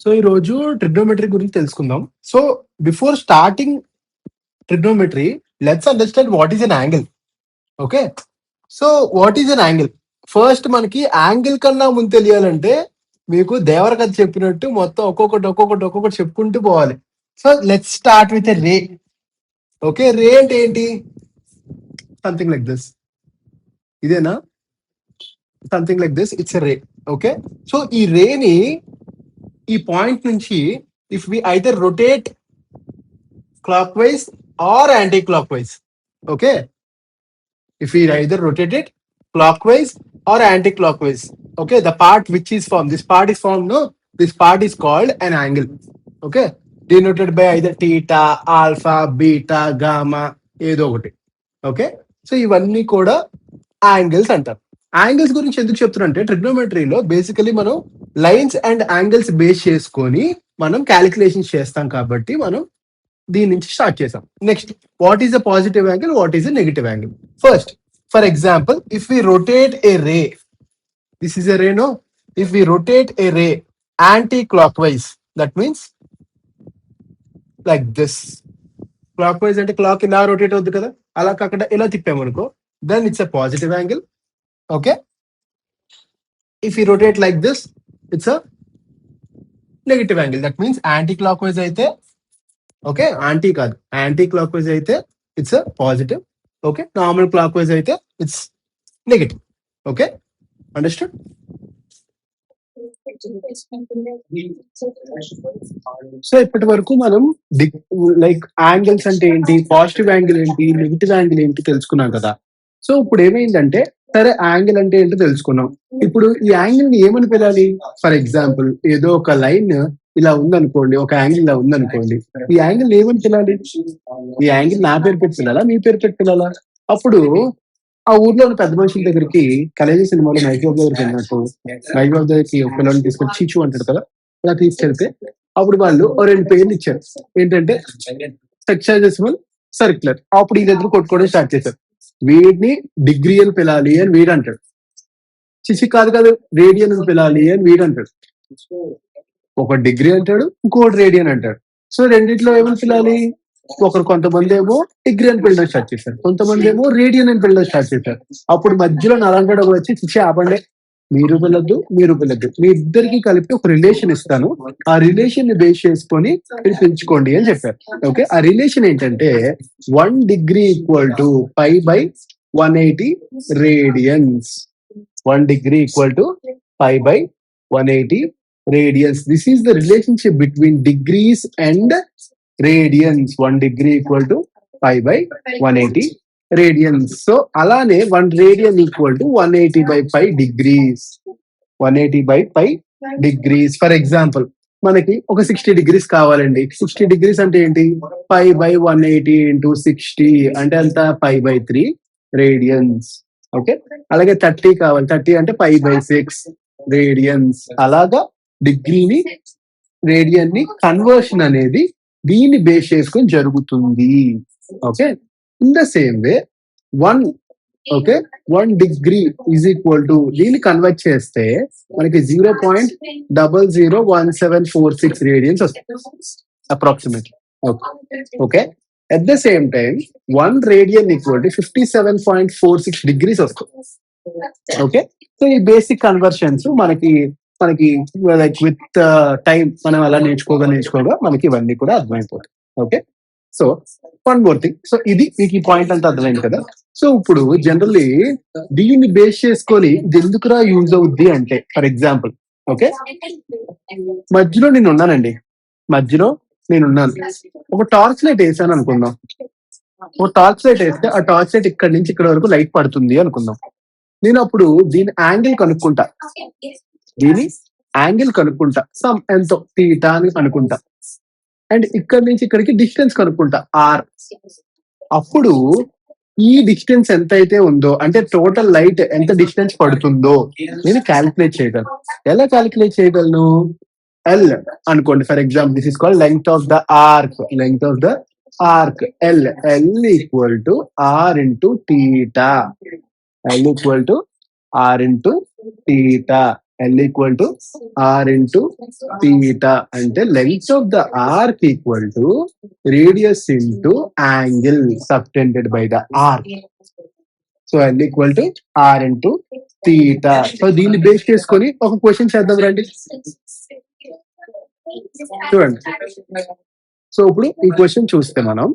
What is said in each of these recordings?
So ఈరోజు trigonometry గురించి తెలుసుకుందాం. So before starting trigonometry, let's understand what is an angle. Okay, so what is an angle? First మనకి angle కన్నా ముందు తెలియాలంటే మీకు దేవర కథ చెప్పినట్టు మొత్తం ఒక్కొక్కటి చెప్పుకుంటూ పోవాలి. So let's start with a ray. Okay, ray అంటే ఏంటి? Something like this. ఇదేనా? Something like this, it's a ray. Okay, so ఈ రేని ఈ పాయింట్ నుంచి if we either rotate clockwise or anti-clockwise. Okay, if we either rotate it clockwise or anti-clockwise. Okay, the part which is formed, this part is formed, no, this part is called an angle. Okay, denoted by either theta, alpha, beta, gamma, ఏదో ఒకటి. Okay, so ఇవన్నీ కూడా angles అంటారు. Angles గురించి ఎందుకు చెప్తున్నా ట్రిగ్నోమెట్రీలో basically మనం lines and angles base చేసుకొని మనం క్యాలిక్యులేషన్స్ చేస్తాం కాబట్టి మనం దీని నుంచి స్టార్ట్ చేసాం. Next, what is a positive angle, what is a negative angle? First, for example, if we rotate a ray, this is a ray, no, if we rotate a ray anti clockwise, that means like this. Clockwise అంటే clock ఇలా rotate అవుతుంది కదా, అలా కాకుండా ఇలా తిప్పామనుకో, then it's a positive angle. Okay, if you rotate like this, it's a negative angle. That means anti clockwise అయితే, okay, anti కాదు, యాంటీ క్లాక్ వైజ్ అయితే it's a positive. Okay, normal clockwise అయితే it's negative. Okay, understood? So ఇప్పటి వరకు మనం like angles అంటే ఏంటి, positive angle ఏంటి, నెగిటివ్ యాంగిల్ ఏంటి తెలుసుకున్నాం కదా. సో ఇప్పుడు ఏమైందంటే, సరే యాంగిల్ అంటే ఏంటో తెలుసుకున్నాం. ఇప్పుడు ఈ యాంగిల్ ని ఏమని పిలాలి? ఫర్ ఎగ్జాంపుల్, ఏదో ఒక లైన్ ఇలా ఉందనుకోండి, ఒక యాంగిల్ ఇలా ఉందనుకోండి, ఈ యాంగిల్ ఏమని పిలాలి? ఈ యాంగిల్ నా పేరు పెట్టి పిలాలా, మీ పేరు పెట్టి పిలాలా? అప్పుడు ఆ ఊర్లో ఉన్న పెద్ద మనుషుల దగ్గరికి కలేజీ సినిమాలో మైబాబు దగ్గరికి వెళ్ళినట్టు మైబాబు దగ్గరికి ఒక పిల్లల్ని తీసుకొని చీచు అంటాడు కదా, అలా తీసుకెళ్తే అప్పుడు వాళ్ళు ఓ రెండు పేర్లు ఇచ్చారు. ఏంటంటే సెక్సాడెసిమల్, సర్క్యులర్. అప్పుడు ఈ దగ్గర కొట్టుకోవడం స్టార్ట్ చేశారు. వీడిని డిగ్రీ అని పిలాలి అని వీడు అంటాడు, చిచి కాదు కాదు రేడియన్ అని పిలాలి అని వీడు అంటాడు. ఒక డిగ్రీ అంటాడు, ఇంకోటి రేడియన్ అంటాడు. సో రెండిట్లో ఏమని పిలాలి? ఒకరు కొంతమంది ఏమో డిగ్రీ అని పిల్లడం స్టార్ట్ చేశారు, కొంతమంది ఏమో రేడియన్ అని పిల్లడం స్టార్ట్ చేశారు. అప్పుడు మధ్యలో నలంగడ వచ్చి చిచి ఆపండి, మీరు పిల్లద్దు, మీరు పిల్లద్దు, మీ ఇద్దరికి కలిపి ఒక రిలేషన్ ఇస్తాను, ఆ రిలేషన్ ని బేస్ చేసుకొని మీరు పెంచుకోండి అని చెప్పారు. ఓకే, ఆ రిలేషన్ ఏంటంటే 1 degree equal to pi by 180 radians. 1 degree equal to pi by 180 radians. This is the relationship between degrees and radians. 1 degree equal to pi by 180 radians. So alane 1 radian equal to 180 by pi degrees. 180 by pi degrees. For example, మనకి ఒక 60 degrees కావాలండి. 60 degrees అంటే ఏంటి? పై by 180 into 60 అంటే అంత pi by 3 radians. Okay, అలాగే 30 కావాలి, 30 అంటే పై బై 6 రేడియన్స్. అలాగా డిగ్రీని, రేడియన్ ని కన్వర్షన్ అనేది దీన్ని బేస్ చేసుకొని జరుగుతుంది. Okay, in the same way 1 okay 1 degree is equal to దీన్ని కన్వర్ట్ చేస్తే మనకి 0.001746 రేడియన్స్ వస్తుంది approximately. Okay, at the same time 1 radian equal to 57.46 degrees వస్తుంది. ఓకే, సో ఈ బేసిక్ కన్వర్షన్స్ మనకి లైక్ విత్ టైం మనం అలా నేర్చుకోగా మనకి ఇవన్నీ కూడా అర్థమైపోతాయి. Okay, so one more thing. So ఇది మీకు ఈ పాయింట్ అంతా అర్థమైంది కదా. సో ఇప్పుడు జనరల్లీ దీన్ని బేస్ చేసుకొని ఇది ఎందుకురా యూజ్ అవుద్ది అంటే, ఫర్ ఎగ్జాంపుల్, ఓకే, మధ్యలో నేనున్నాను, ఒక టార్చ్ లైట్ వేసాను అనుకుందాం. ఒక టార్చ్ లైట్ వేస్తే ఆ టార్చ్ లైట్ ఇక్కడ నుంచి ఇక్కడ వరకు లైట్ పడుతుంది అనుకుందాం. నేను అప్పుడు దీని యాంగిల్ కనుక్కుంటా, సమ్ ఎంతో తీటా అని అనుకుంటా, అండ్ ఇక్కడ నుంచి ఇక్కడికి డిస్టెన్స్ కనుక్కుంటా ఆర్. అప్పుడు ఈ డిస్టెన్స్ ఎంత అయితే ఉందో, అంటే టోటల్ లైట్ ఎంత డిస్టెన్స్ పడుతుందో నేను క్యాలిక్యులేట్ చేయగలను. ఎలా క్యాలిక్యులేట్ చేయగలను? ఎల్ అనుకోండి, for example this is called length of the arc. L equal to R into theta. L equal to R into theta అంటే length of the arc equal to radius into angle subtended by the arc. So L equal to R into theta. So దీన్ని base చేసుకొని ఒక question చేద్దాం రండి. చూడండి. So ఇప్పుడు ఈ question చూస్తే మనం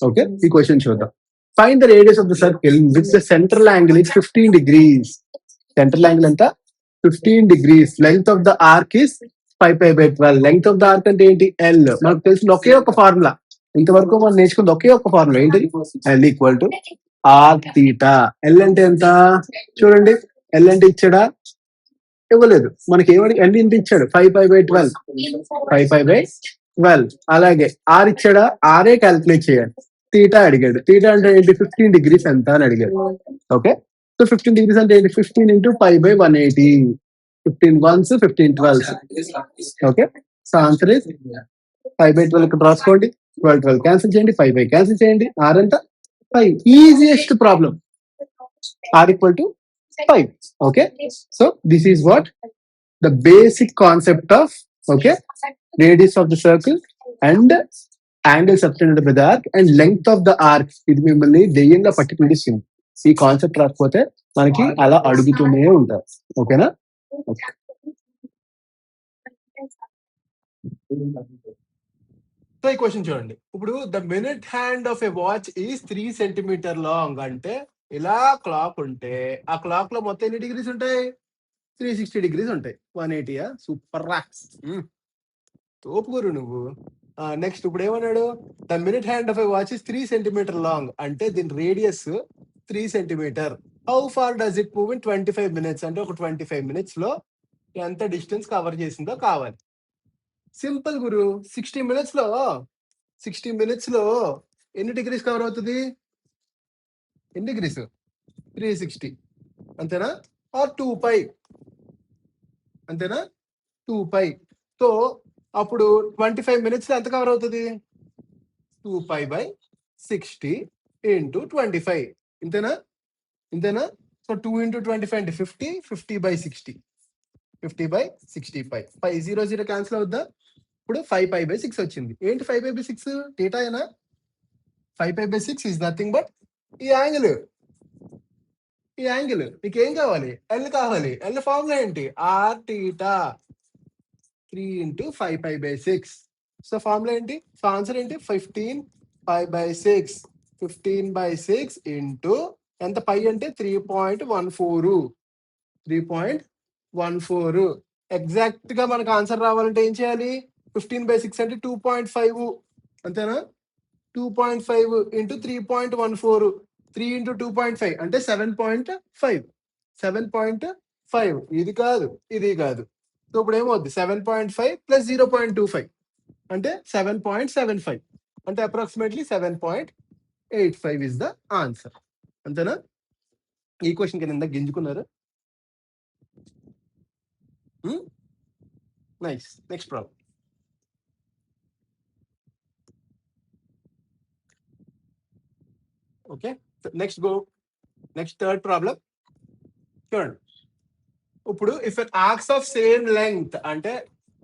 ఓకే ఈ క్వశ్చన్ చూద్దాం. Find the radius of the circle with the central angle is 15 degrees. Central angle ఎంత 15 degrees. Length of the arc is 5π/12. Length of the arc అంటే ఏంటి ఎల్. మనకు తెలిసిన ఒకే ఒక ఫార్ములా, ఇంతవరకు మనం నేర్చుకుంది ఒకే ఒక ఫార్ములా ఏంటి L equal to R theta. L అంటే ఎంత చూడండి. ఎల్ అంటే ఇచ్చాడా ఇవ్వలేదు. మనకి ఏమని ఎల్ ఎంత ఇచ్చాడు 5π/12. 5π/12. అలాగే ఆర్ ఇచ్చాడా ఆరే క్యాల్కులేట్ చేయాలి. థీటా అడిగాడు. థీటా అంటే ఏంటి 15 degrees ఎంత అని అడిగాడు. ఓకే సో 15 degrees అంటే ఏంటి 15 into 5/180. 15 ones 15 12s. Okay so answer is 5/12 ఇక్కడ రాసుకోండి. 12 క్యాన్సిల్ చేయండి. 5 క్యాన్సిల్ చేయండి. ఆర్ ఎంత 5. Easiest problem. R equal to 5. Okay so this is what the basic concept of okay radius of the circle and angle subtended by the arc and length of the arc. ఇది మిమ్మల్ని దెయ్యంగా పట్టి పీడిస్తుంది. ఈ concept రాకపోతే మనకి అలా అడుగుతూనే ఉంటారు. ఓకేనా? సో ఈ క్వశ్చన్ చూడండి. ఇప్పుడు the minute hand of a watch is 3 centimeter long. అంటే ఇలా క్లాక్ ఉంటే ఆ క్లాక్ లో మొత్తం ఎన్ని డిగ్రీస్ ఉంటాయి 360 degrees ఉంటాయి. 180. సూపర్ రా తోపు గురు నువ్వు. నెక్స్ట్ ఇప్పుడు ఏమన్నాడు the minute hand of a watch is 3 centimeter long. అంటే దీని radius 3 centimeter. How far does it move in 25 minutes. అంటే ఒక 25 minutes లో ఎంత డిస్టెన్స్ కవర్ చేసిందో కావాలి. సింపుల్ గురు. 60 minutes లో ఎన్ని డిగ్రీస్ కవర్ అవుతుంది? ఎన్ని డిగ్రీస్ 360 అంతేనా? ఆర్ 2π అంతేనా? 2π. సో అప్పుడు 25 minutes లో ఎంత కవర్ అవుతుంది 2π/60 into 25. ఇంతేనా? సో 2 into 25 అంటే 50. 50/60. 50/60π. 0 క్యాన్సిల్ అవుద్దా? ఇప్పుడు 5π/6 వచ్చింది. ఏంటి 5π/6? థీటా ఏనా? 5π/6 ఈజ్ నథింగ్ బట్ ఈ యాంగిల్. మీకు ఏం కావాలి? ఎల్ కావాలి. ఎల్ ఫార్ములా ఏంటి? R theta 3 into 5π/6. So formula ఏంటి? సో ఆన్సర్ ఏంటి 15π/6. 15/6 ఇంటూ ఎంత పై అంటే 3.14. ఎగ్జాక్ట్ గా మనకు ఆన్సర్ రావాలంటే ఏం చేయాలి? 15/6 అంటే 2.5 అంతేనా? 2.5 into 3.14. 3 into 2.5 అంటే 7.5. 7.5. ఇది కాదు ఇది కాదు. సో ఇప్పుడు ఏమవుద్ది 7.5 + 0.25 అంటే 7.75. అంటే అప్రాక్సిమేట్లీ 7.85 ఇస్ ద ఆన్సర్. అంతేనా? ఈ క్వశ్చన్ కింద గింజుకున్నారు. Nice. Next problem. Okay next third problem చూడండి. ఇప్పుడు if n arcs of same length అంటే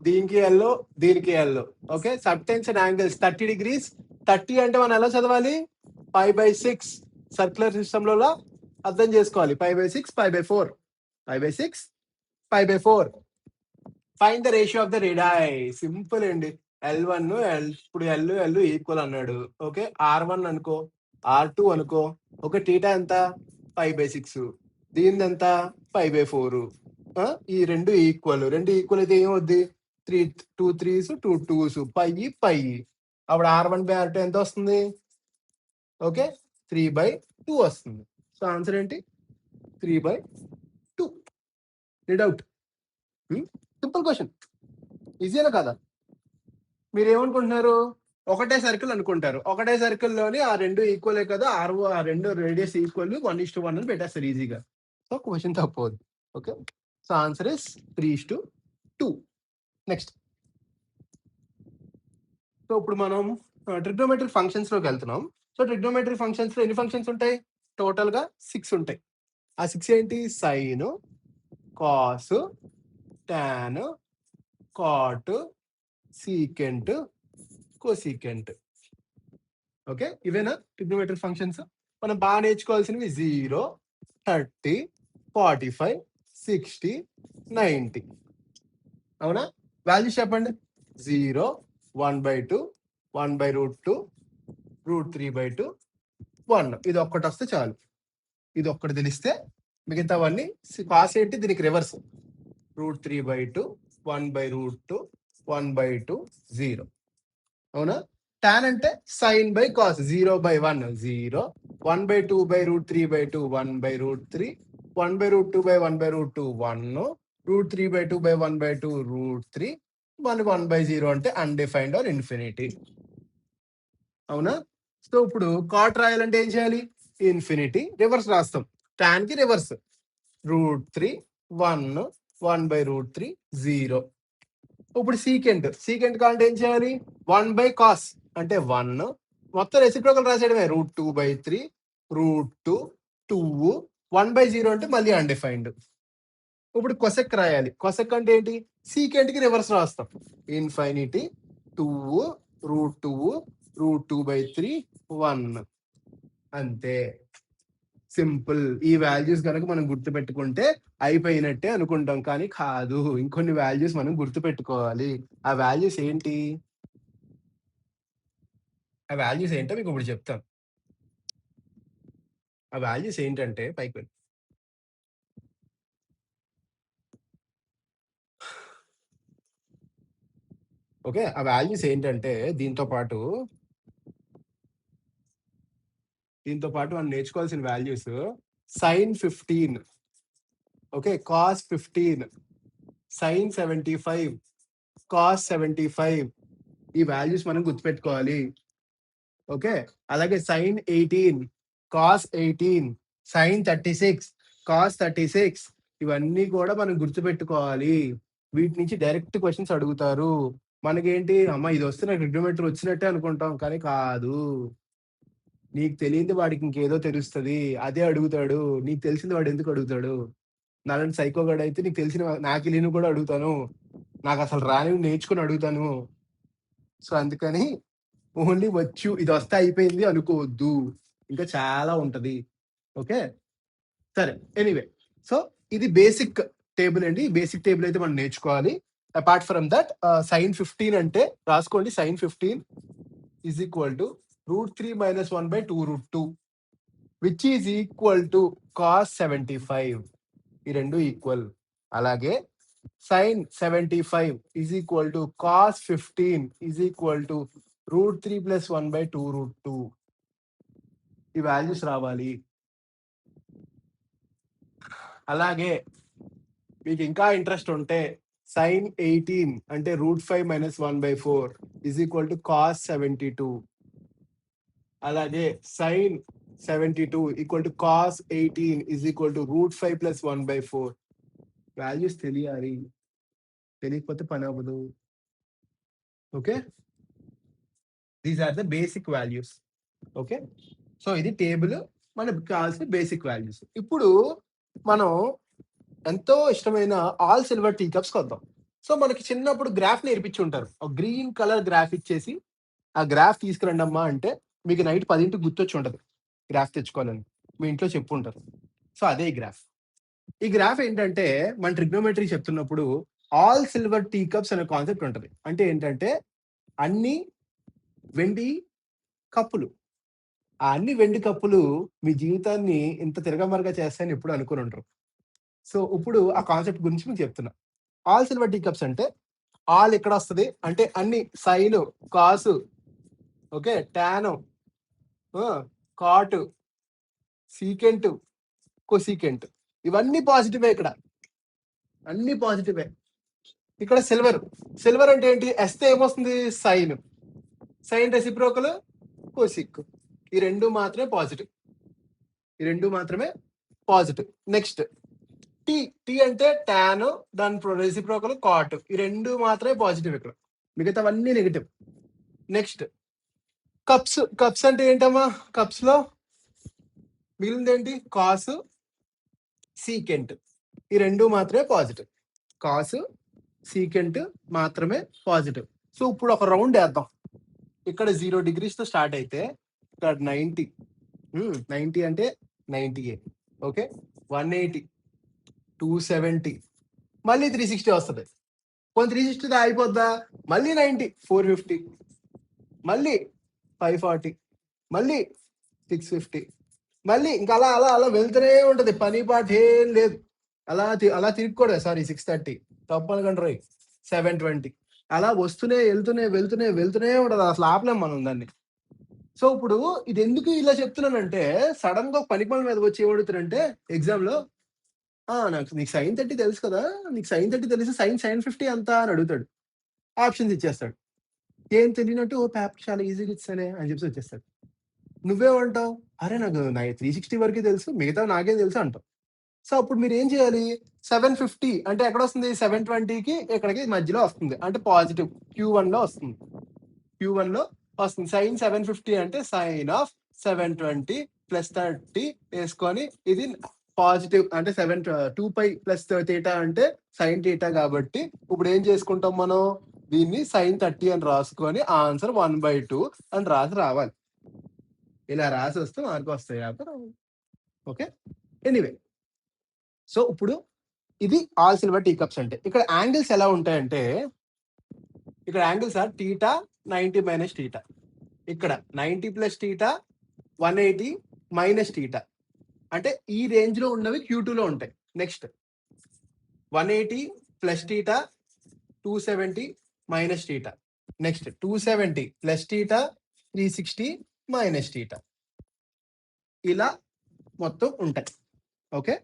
దీనికి ఎల్లో దీనికి yellow okay subtends and angles 30 degrees. 30 అంటే మనం ఎలా చదవాలి? π/6 సర్క్యులర్ సిస్టమ్ లో అర్థం చేసుకోవాలి. π/6 π/4. π/6 π/4. Find the ratio of the radii. Simple అండి. L1 ఇప్పుడు L ఈక్వల్ అన్నాడు. ఓకే R1 అనుకో R2 అనుకో. ఓకే థీటా ఎంత 5/6. దీని ఎంత 5/4. ఈ రెండు ఈక్వల్ అయితే ఏమవుద్ది 2 3s 2 2s π. అప్పుడు R1/R2 ఎంత వస్తుంది? ఓకే 3/2 వస్తుంది. సో ఆన్సర్ ఏంటి 3/2. డౌట్. Simple question. ఈజీనా కదా? మీరు ఏమనుకుంటున్నారు? ఒకటే సర్కిల్ అనుకుంటారు. ఒకటే సర్కిల్లోని ఆ రెండు ఈక్వలే కదా. ఆ రెండు రేడియస్ ఈక్వల్ 1:1 అని పెట్టేస్తారు ఈజీగా. సో క్వశ్చన్ తప్పదు. Okay so answer is 3:2. Next. So ఇప్పుడు మనం ట్రిగ్నోమెట్రిక్ ఫంక్షన్స్ లోకి వెళ్తున్నాం. సో ట్రిగ్నోమెట్రిక్ ఫంక్షన్స్ లో ఎన్ని ఫంక్షన్స్ ఉంటాయి? టోటల్ గా 6 ఉంటాయి. ఆ 6 ఏంటి? Sine, cos, tan, cot, secant, cosecant. Okay, ఇవేనా ట్రిగ్నోమెట్రిక్ ఫంక్షన్స్? మనం బాగా నేర్చుకోవాల్సినవి 0, 30, 45, 60, 90. అవునా? వాల్యూస్ చెప్పండి. 0, 1/2, 1/√2, √3/2, 1. ఇది ఒక్కటి వస్తే చాలు. ఇది ఒక్కటి తెలిస్తే మిగతావన్నీ కాస్ ఏంటి దీనికి రివర్స్. √3/2, 1/√2, 1/2, 0. అవునా? టాన్ అంటే సైన్ బై కాస్, 0/1 0, 1/2/√3/2 1/√3, 1/√2/1/√2 1, √3/2/1/2 √3, 1/0 అంటే అన్డిఫైన్డ్ ఆర్ ఇన్ఫినిటీ. అవునా? సో ఇప్పుడు కాట్ రాయాలంటే ఏం చేయాలి? ఇన్ఫినిటీ రివర్స్ రాస్తాం. టాన్ కి రివర్స్ √3 1, 1/√3 0. ఇప్పుడు సీకెంట్ కావాలంటే ఏం చేయాలి? 1/cos అంటే 1, మొత్తం రెసిప్రోకల్ రాసేయడమే. √2/3, √2, 2, 1/0 అంటే మళ్ళీ అన్డిఫైన్డ్. ఇప్పుడు కొసెక్ రాయాలి. కొసెక్ అంటే ఏంటి? సీకెంట్ కి రివర్స్ రాస్తాం. ఇన్ఫినిటీ 2, √2, √2/3, 1. అంతే, సింపుల్. ఈ వాల్యూస్ కనుక మనం గుర్తుపెట్టుకుంటే అయిపోయినట్టే అనుకుంటాం, కానీ కాదు. ఇంకొన్ని వాల్యూస్ మనం గుర్తుపెట్టుకోవాలి. ఆ వాల్యూస్ ఏంటి? ఆ వాల్యూస్ ఏంటో మీకు ఇప్పుడు చెప్తాను. ఆ వాల్యూస్ ఏంటంటే పైకి వెళ్ళి ఓకే, ఆ వాల్యూస్ ఏంటంటే దీంతో పాటు మనం నేర్చుకోవాల్సిన values sin 15, okay, cos 15, sin 75, cos 75. ఈ వాల్యూస్ మనం గుర్తుపెట్టుకోవాలి. ఓకే, అలాగే sin 18, cos 18, sin 36, cos 36. ఇవన్నీ కూడా మనం గుర్తుపెట్టుకోవాలి. వీటి నుంచి డైరెక్ట్ క్వశ్చన్స్ అడుగుతారు. మనకేంటి, అమ్మ ఇది వస్తే నాకు ట్రిగ్నోమెట్రీ వచ్చినట్టే అనుకుంటాం, కానీ కాదు. నీకు తెలియంది వాడికి ఇంకేదో తెలుస్తుంది, అదే అడుగుతాడు. నీకు తెలిసింది వాడు ఎందుకు అడుగుతాడు? నాలాంటి సైకోగాడు అయితే నీకు తెలిసిన నాకు తెలియని కూడా అడుగుతాను, నాకు అసలు రాని నేర్చుకుని అడుగుతాను. సో అందుకని ఓన్లీ వచ్చు ఇది వస్తే అయిపోయింది అనుకోవద్దు, ఇంకా చాలా ఉంటది. ఓకే, సరే. ఎనీవే, సో ఇది బేసిక్ టేబుల్ అండి. బేసిక్ టేబుల్ అయితే మనం నేర్చుకోవాలి. అపార్ట్ ఫ్రమ్ దట్ sin 15 అంటే రాసుకోండి. sin 15 is equal to √3 - 1/2√2, which is equal to cos 75. ఈ రెండు ఈక్వల్. అలాగే sin 75 is equal to cos 15 is equal to √3 + 1/2√2. ఈ వాల్యూస్ రావాలి. అలాగే మీకు ఇంకా ఇంట్రెస్ట్ ఉంటే sin 18 అంటే √5 - 1/4 is equal to cos 72. అలాగే sin 72 equal to cos 18 is equal to √5 + 1/4. Values తెలియాలి, తెలియకపోతే పని అవ్వదు. Okay, these are the basic values. Okay, so ఇది టేబుల్ మనకు కావాల్సిన బేసిక్ వాల్యూస్. ఇప్పుడు మనం ఎంతో ఇష్టమైన ఆల్ సిల్వర్ టీ కప్స్ కొద్దాం. సో మనకి చిన్నప్పుడు గ్రాఫ్ నేర్పించి ఉంటారు. ఒక గ్రీన్ కలర్ గ్రాఫ్ ఇచ్చేసి ఆ గ్రాఫ్ తీసుకురండి అమ్మా అంటే మీకు నైట్ 10ంటికి గుర్తొచ్చి ఉంటది గ్రాఫ్ తెచ్చుకోవాలని, మీ ఇంట్లో చెప్పు ఉంటారు. సో అదే ఈ గ్రాఫ్. ఈ గ్రాఫ్ ఏంటంటే మన ట్రిగ్నోమెట్రీ చెప్తున్నప్పుడు ఆల్ సిల్వర్ టీ కప్స్ అనే కాన్సెప్ట్ ఉంటది. అంటే ఏంటంటే అన్ని వెండి కప్పులు. ఆ అన్ని వెండి కప్పులు మీ జీవితాన్ని ఇంత తిరగమరగా చేస్తాయని ఎప్పుడు అనుకుని ఉంటారు. సో ఇప్పుడు ఆ కాన్సెప్ట్ గురించి మీకు చెప్తున్నా. ఆల్ సిల్వర్ టీ కప్స్ అంటే ఆల్ ఎక్కడ వస్తుంది అంటే అన్ని sine, cos, okay, tan, cot, secant, cosecant, ఇవన్నీ పాజిటివే. ఇక్కడ అన్ని పాజిటివే. ఇక్కడ సిల్వర్. సిల్వర్ అంటే ఏంటి? ఎస్తే ఏమొస్తుంది? సైన్. Sine reciprocal cosec. ఈ రెండు మాత్రమే పాజిటివ్. ఈ రెండు మాత్రమే పాజిటివ్. Next T. టీ అంటే టాన్, దాని రెసిప్రోకల్ కాట్. ఈ రెండు మాత్రమే పాజిటివ్. ఇక్కడ మిగతావన్నీ నెగిటివ్. Next cups. కప్స్ అంటే ఏంటమ్మా? కప్స్ లో మిగిలింది ఏంటి? Cos, secant. ఈ రెండు మాత్రమే పాజిటివ్. కాస్ సీకెంట్ మాత్రమే పాజిటివ్. సో ఇప్పుడు ఒక రౌండ్ వేద్దాం. ఇక్కడ 0 degrees తో స్టార్ట్ అయితే ఇక్కడ 90 90 అంటే 90 ఓకే, 180, 270, మళ్ళీ 360 వస్తుంది. కొన్ని 360 అయిపోద్దా, మళ్ళీ 90, 450, మళ్ళీ 540, మళ్ళీ 650, మళ్ళీ ఇంకా అలా అలా అలా వెళ్తూనే ఉంటది. పని పాట ఏం లేదు. అలా తిరుగుకోవడం. సారీ 630 తప్పనుకంటారు. 720 అలా వస్తూనే వెళ్తూనే ఉంటది. అసలు ఆపలేం మనం దాన్ని. సో ఇప్పుడు ఇది ఎందుకు ఇలా చెప్తున్నానంటే, సడన్ గా పని మీద వచ్చి ఏమడుగుతారంటే ఎగ్జామ్ లో, నాకు నీకు sin 30 తెలుసు కదా, నీకు sin 30 తెలిసి sin 50 ఎంత అని అడుగుతాడు. ఆప్షన్స్ ఇచ్చేస్తాడు. ఏం తెలియనట్టు పేపర్ చాలా ఈజీగా ఇచ్చానే అని చెప్పి వచ్చేస్తాడు. నువ్వేమంటావు, అరే నాకు 360 వరకే తెలుసు, మిగతా నాకేం తెలుసు అంటావు. సో అప్పుడు మీరు ఏం చేయాలి, 750 అంటే ఎక్కడ వస్తుంది, 720కి ఇక్కడికి మధ్యలో వస్తుంది, అంటే పాజిటివ్ Q1 లో వస్తుంది. Q1 లో వస్తుంది. sin 750 అంటే sin ఆఫ్ 720 ప్లస్ 30 వేసుకొని, ఇది పాజిటివ్ అంటే 2π ప్లస్ థీటా అంటే sin థీటా కాబట్టి ఇప్పుడు ఏం చేసుకుంటాం మనం, దీన్ని sin 30 అని రాసుకొని ఆన్సర్ 1/2 అని రావాలి. ఇలా రాసి వస్తే మార్కు వస్తాయి. Okay, anyway. సో ఇప్పుడు ఇది ఆల్ సిల్వర్ టీ కప్స్ అంటే. ఇక్కడ యాంగిల్స్ ఎలా ఉంటాయంటే, ఇక్కడ angles are theta 90 minus theta, ఇక్కడ 90 ప్లస్ టీటా, 180 మైనస్ టీటా. అంటే ఈ రేంజ్ లో ఉన్నవి Q2 లో ఉంటాయి. Next 180 plus theta, 270 minus theta. Next 270 plus theta, 360 minus theta. ఇలా మొత్తం ఉంటాయి. ఓకే,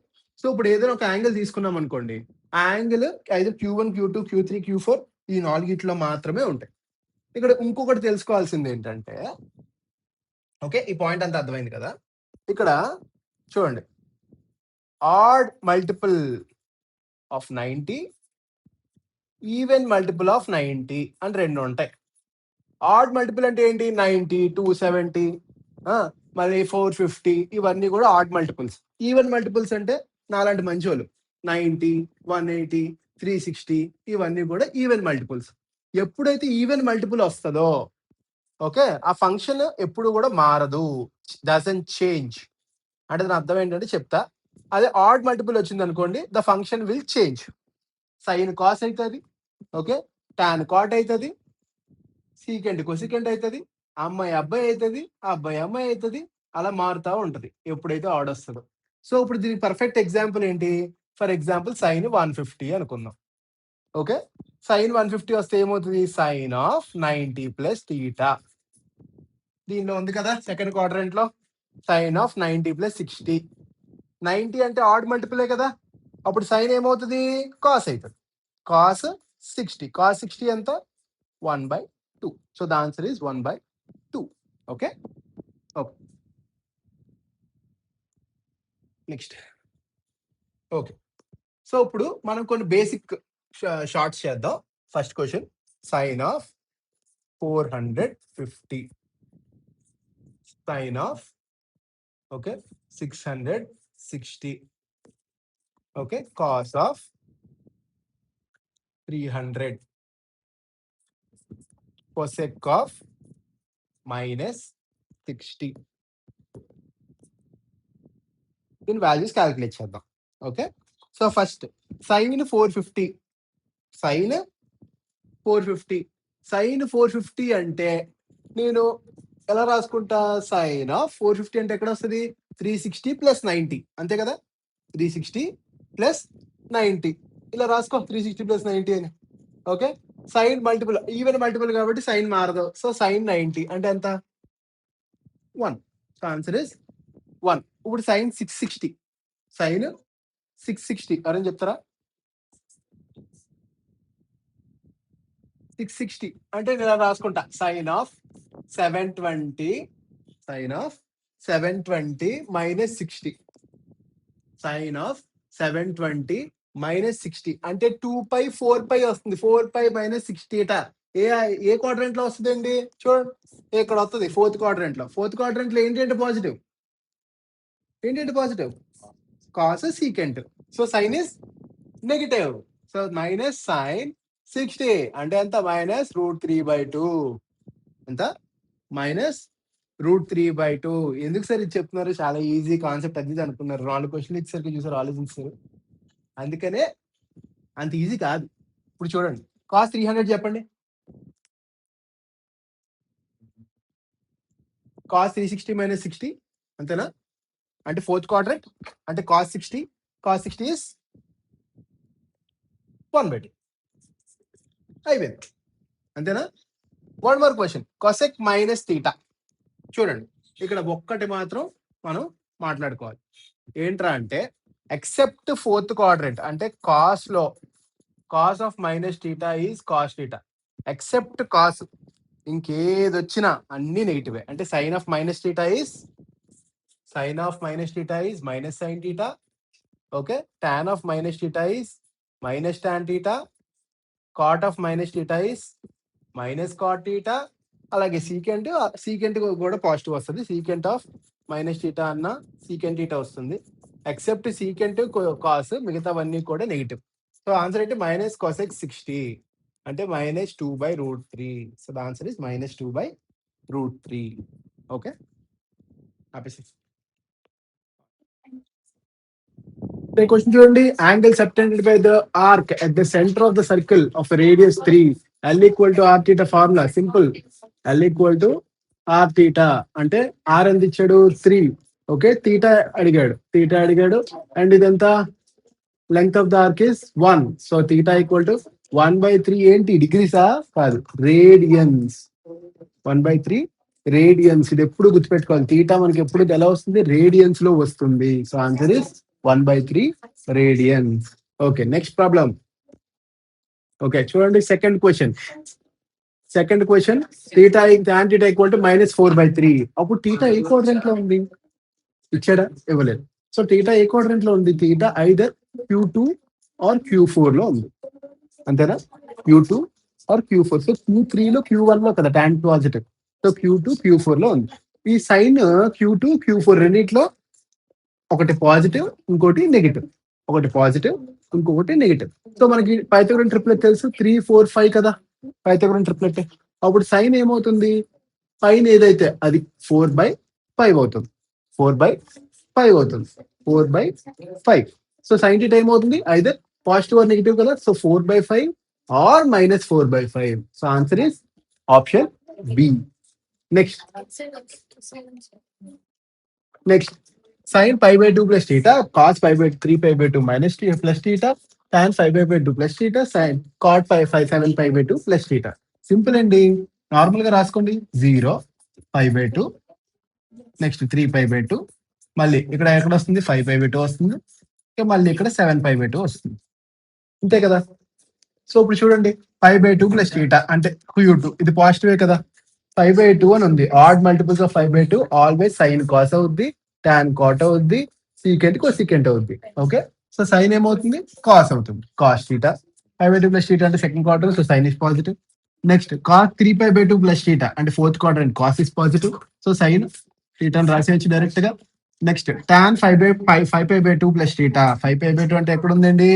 సో ఇప్పుడు ఏదైనా ఒక యాంగిల్ తీసుకున్నాం అనుకోండి, ఆ యాంగిల్ అయితే Q1, Q2, Q3, Q4 ఈ 4 మాత్రమే ఉంటాయి. ఇక్కడ ఇంకొకటి తెలుసుకోవాల్సింది ఏంటంటే, ఓకే ఈ పాయింట్ అంతా అర్థమైంది కదా. ఇక్కడ చూడండి, odd multiple of 90, even multiple of 90 అని రెండు ఉంటాయి. ఆడ్ మల్టిపుల్ అంటే ఏంటి, 90, 270, మళ్ళీ 450, ఇవన్నీ కూడా ఆడ్ మల్టిపుల్స్. ఈవెన్ మల్టిపుల్స్ అంటే నాలాంటి మంచి వాళ్ళు, 90, 180, 360, ఇవన్నీ కూడా ఈవెన్ మల్టిపుల్స్. ఎప్పుడైతే ఈవెన్ మల్టిపుల్ వస్తుందో, ఓకే, ఆ ఫంక్షన్ ఎప్పుడు కూడా మారదు, డజంట్ చేంజ్. అంటే దాని అర్థం ఏంటంటే చెప్తా. అదే ఆడ్ మల్టిపుల్ వచ్చింది అనుకోండి, the function will change. Sine cos అవుతుంది, ఓకే, టాన్ కాట్ అవుతుంది, సీకెంట్ కొసికెంట్ అవుతుంది, అమ్మాయి అబ్బాయి అవుతుంది, అబ్బాయి అమ్మాయి అవుతుంది, అలా మారుతూ ఉంటది ఎప్పుడైతే ఆడ్ వస్తుందో. సో ఇప్పుడు దీనికి పర్ఫెక్ట్ ఎగ్జాంపుల్ ఏంటి, ఫర్ ఎగ్జాంపుల్ సైన్ 150 అనుకుందాం. ఓకే, సైన్ 150 వస్తే ఏమవుతుంది, సైన్ ఆఫ్ 90 ప్లస్ థీటా. దీనిలో ఉంది కదా సెకండ్ క్వాడ్రంట్ లో, సైన్ ఆఫ్ 90 ప్లస్ 60. 90 అంటే ఆడ్ మల్టిపులే కదా, అప్పుడు సైన్ ఏమవుతుంది, కాస్ అవుతుంది. కాస్ 60, కాస్ 60 ఎంత, 1/2. So the answer is 1/2. Okay, okay, next. Okay, so ఇప్పుడు మనం కొన్ని బేసిక్ షార్ట్స్ చేద్దాం. First question, sine of 450, sine of okay 660, okay, cos of 300, cosec of -60. దీని వాల్యూస్ క్యాలిక్యులేట్ చేద్దాం. Okay, so first sine 450, sine 450, sine 450 అంటే నేను ఎలా రాసుకుంటా, సైన్ ఆఫ్ 450 అంటే ఎక్కడ వస్తుంది, 360 ప్లస్ 90, అంతే కదా, 360 ప్లస్ 90 ఇలా రాసుకో, 360 ప్లస్ 90 అని. Okay, sine multiple, even multiple కాబట్టి సైన్ మారదు. సో సైన్ 90 అంటే ఎంత, 1. So answer is 1. ఇప్పుడు సైన్ 660, సైన్ 660 ఎవరైనా చెప్తారా, 660 అంటే నేను రాసుకుంటా, sine of 720, sine of 720 minus 60, sine of 720 minus 60 అంటే 2π 4π వస్తుంది, 4π మైనస్ 60 ఏ క్వాడ్రంట్ లో వస్తుందండి, చూడండి ఇక్కడ వస్తుంది, ఫోర్త్ క్వాడ్రంట్ లో. ఫోర్త్ క్వాడ్రంట్ లో ఏంటంటే positive, cosecant. So sine is negative. So minus sine 60 అంటే ఎంత? మైనస్ √3/2. ఎంత? మైనస్ √3/2. ఎందుకు సార్ ఇది చెప్తున్నారు? చాలా ఈజీ కాన్సెప్ట్ అది అనుకున్నారు. 4 క్వశ్చన్లు ఇచ్చేసరికి చూసారు ఆలోచించారు. అందుకనే అంత ఈజీ కాదు. ఇప్పుడు చూడండి, కాస్ 300 చెప్పండి. కాస్ 360 మైనస్ 60 అంతేనా? అంటే ఫోర్త్ క్వాడ్రంట్ అంటే కాస్ 60. Cos 60 is 1/2. అయిపోయింది, అంతేనా? One more question, cosec minus theta. చూడండి, ఇక్కడ ఒక్కటి మాత్రం మనం మాట్లాడుకోవాలి. ఏంట్రా అంటే ఎక్సెప్ట్ ఫోర్త్ క్వాడ్రంట్ అంటే కాస్ లో cos of minus theta is cos theta. Except cos, ఇంకేది వచ్చినా అన్ని నెగిటివే. అంటే sine of minus theta is minus sine theta. Okay, tan of minus theta is minus tan theta. Cot of minus theta is minus cot theta. అలాగే secant కూడా positive వస్తుంది. Secant of minus theta అన్న secant theta వస్తుంది. Except secant cos, మిగతావన్నీ కూడా negative. So answer అయితే minus cosec 60 అంటే minus 2/√3. So the answer is minus 2/√3. Okay, question చూడండి. Angle subtended by the arc at the centre of the circle of radius 3, L = r θ. Formula simple. L = r θ అంటే r ఎంత ఇచ్చాడు? 3. Okay, theta అడిగాడు. And ఇదంతా length of the arc is 1. So theta = 1/3. ఏంటి డిగ్రీసా? కాదు, radians. 1/3 radians. ఇది ఎప్పుడు గుర్తుపెట్టుకోవాలి. థీటా మనకి ఎప్పుడు ఎలా వస్తుంది? రేడియన్స్ లో వస్తుంది. So answer is 1/3 radians. Okay, next problem. Okay, చూడండి సెకండ్ క్వశ్చన్. Theta tan θ = -4/3. అప్పుడు థీటా ఏ క్వాడ్రంట్ లో ఉంది? ఇచ్చాడా? ఇవ్వలేదు. సో థీటా ఏ క్వాడ్రంట్ లో ఉంది? Theta either Q2 are Q4 లో ఉంది. అంతేనా? Q2 are Q4. So Q3 లో Q1 లో కదా tan positive. So Q2 Q4 లో ఉంది. ఈ సైన్ Q2 Q4 రెండిట్లో ఒకటి పాజిటివ్, ఇంకోటి నెగిటివ్. ఇంకొకటి నెగిటివ్. సో మనకి పైథాగోరన్ ట్రిప్లెట్ తెలుసు, 3, 4, 5 కదా పైథాగోరన్ ట్రిప్లెట్. అప్పుడు సైన్ ఏమవుతుంది? పైన ఏదైతే అది 4/5 అవుతుంది. 4/5. సో సైన్ థీటా ఏమవుతుంది? ఐదర్ పాజిటివ్ ఆర్ నెగిటివ్ కదా. So 4/5 or -4/5. So answer is option B. Next sin π/2 plus theta, cos π/3π/2 minus theta plus theta, tan 5/2 plus theta, sin cot 7π/2 plus theta. Simple అండి, normal గా రాసుకోండి. 0 π/2, next 3π/2, మళ్ళీ ఇక్కడ ఎక్కడ వస్తుంది? 5π/2 వస్తుంది. మళ్ళీ ఇక్కడ 7π/2 వస్తుంది. అంతే కదా. సో ఇప్పుడు చూడండి, 5/2 ప్లస్ theta అంటే Q2, ఇది పాజిటివే కదా. 5/2 అని ఉంది. Odd multiples of 5/2 always sine cos అవుద్ది, టాన్ కాట్ అవుద్ది, సీకెంట్ కోసీకెంట్ అవుద్ది. ఓకే, సో సైన్ ఏమవుతుంది? కాస్ అవుతుంది. Cos theta. 5/2 ప్లస్ థీటా అంటే second quarter, so sine is positive. Next cos 3π/2 plus theta అంటే fourth quarter and cos is positive. So sine థీటాను రాసేయచ్చు direct గా. Next tan 5/2 plus theta. 5/2 అంటే ఎక్కడ ఉందండి?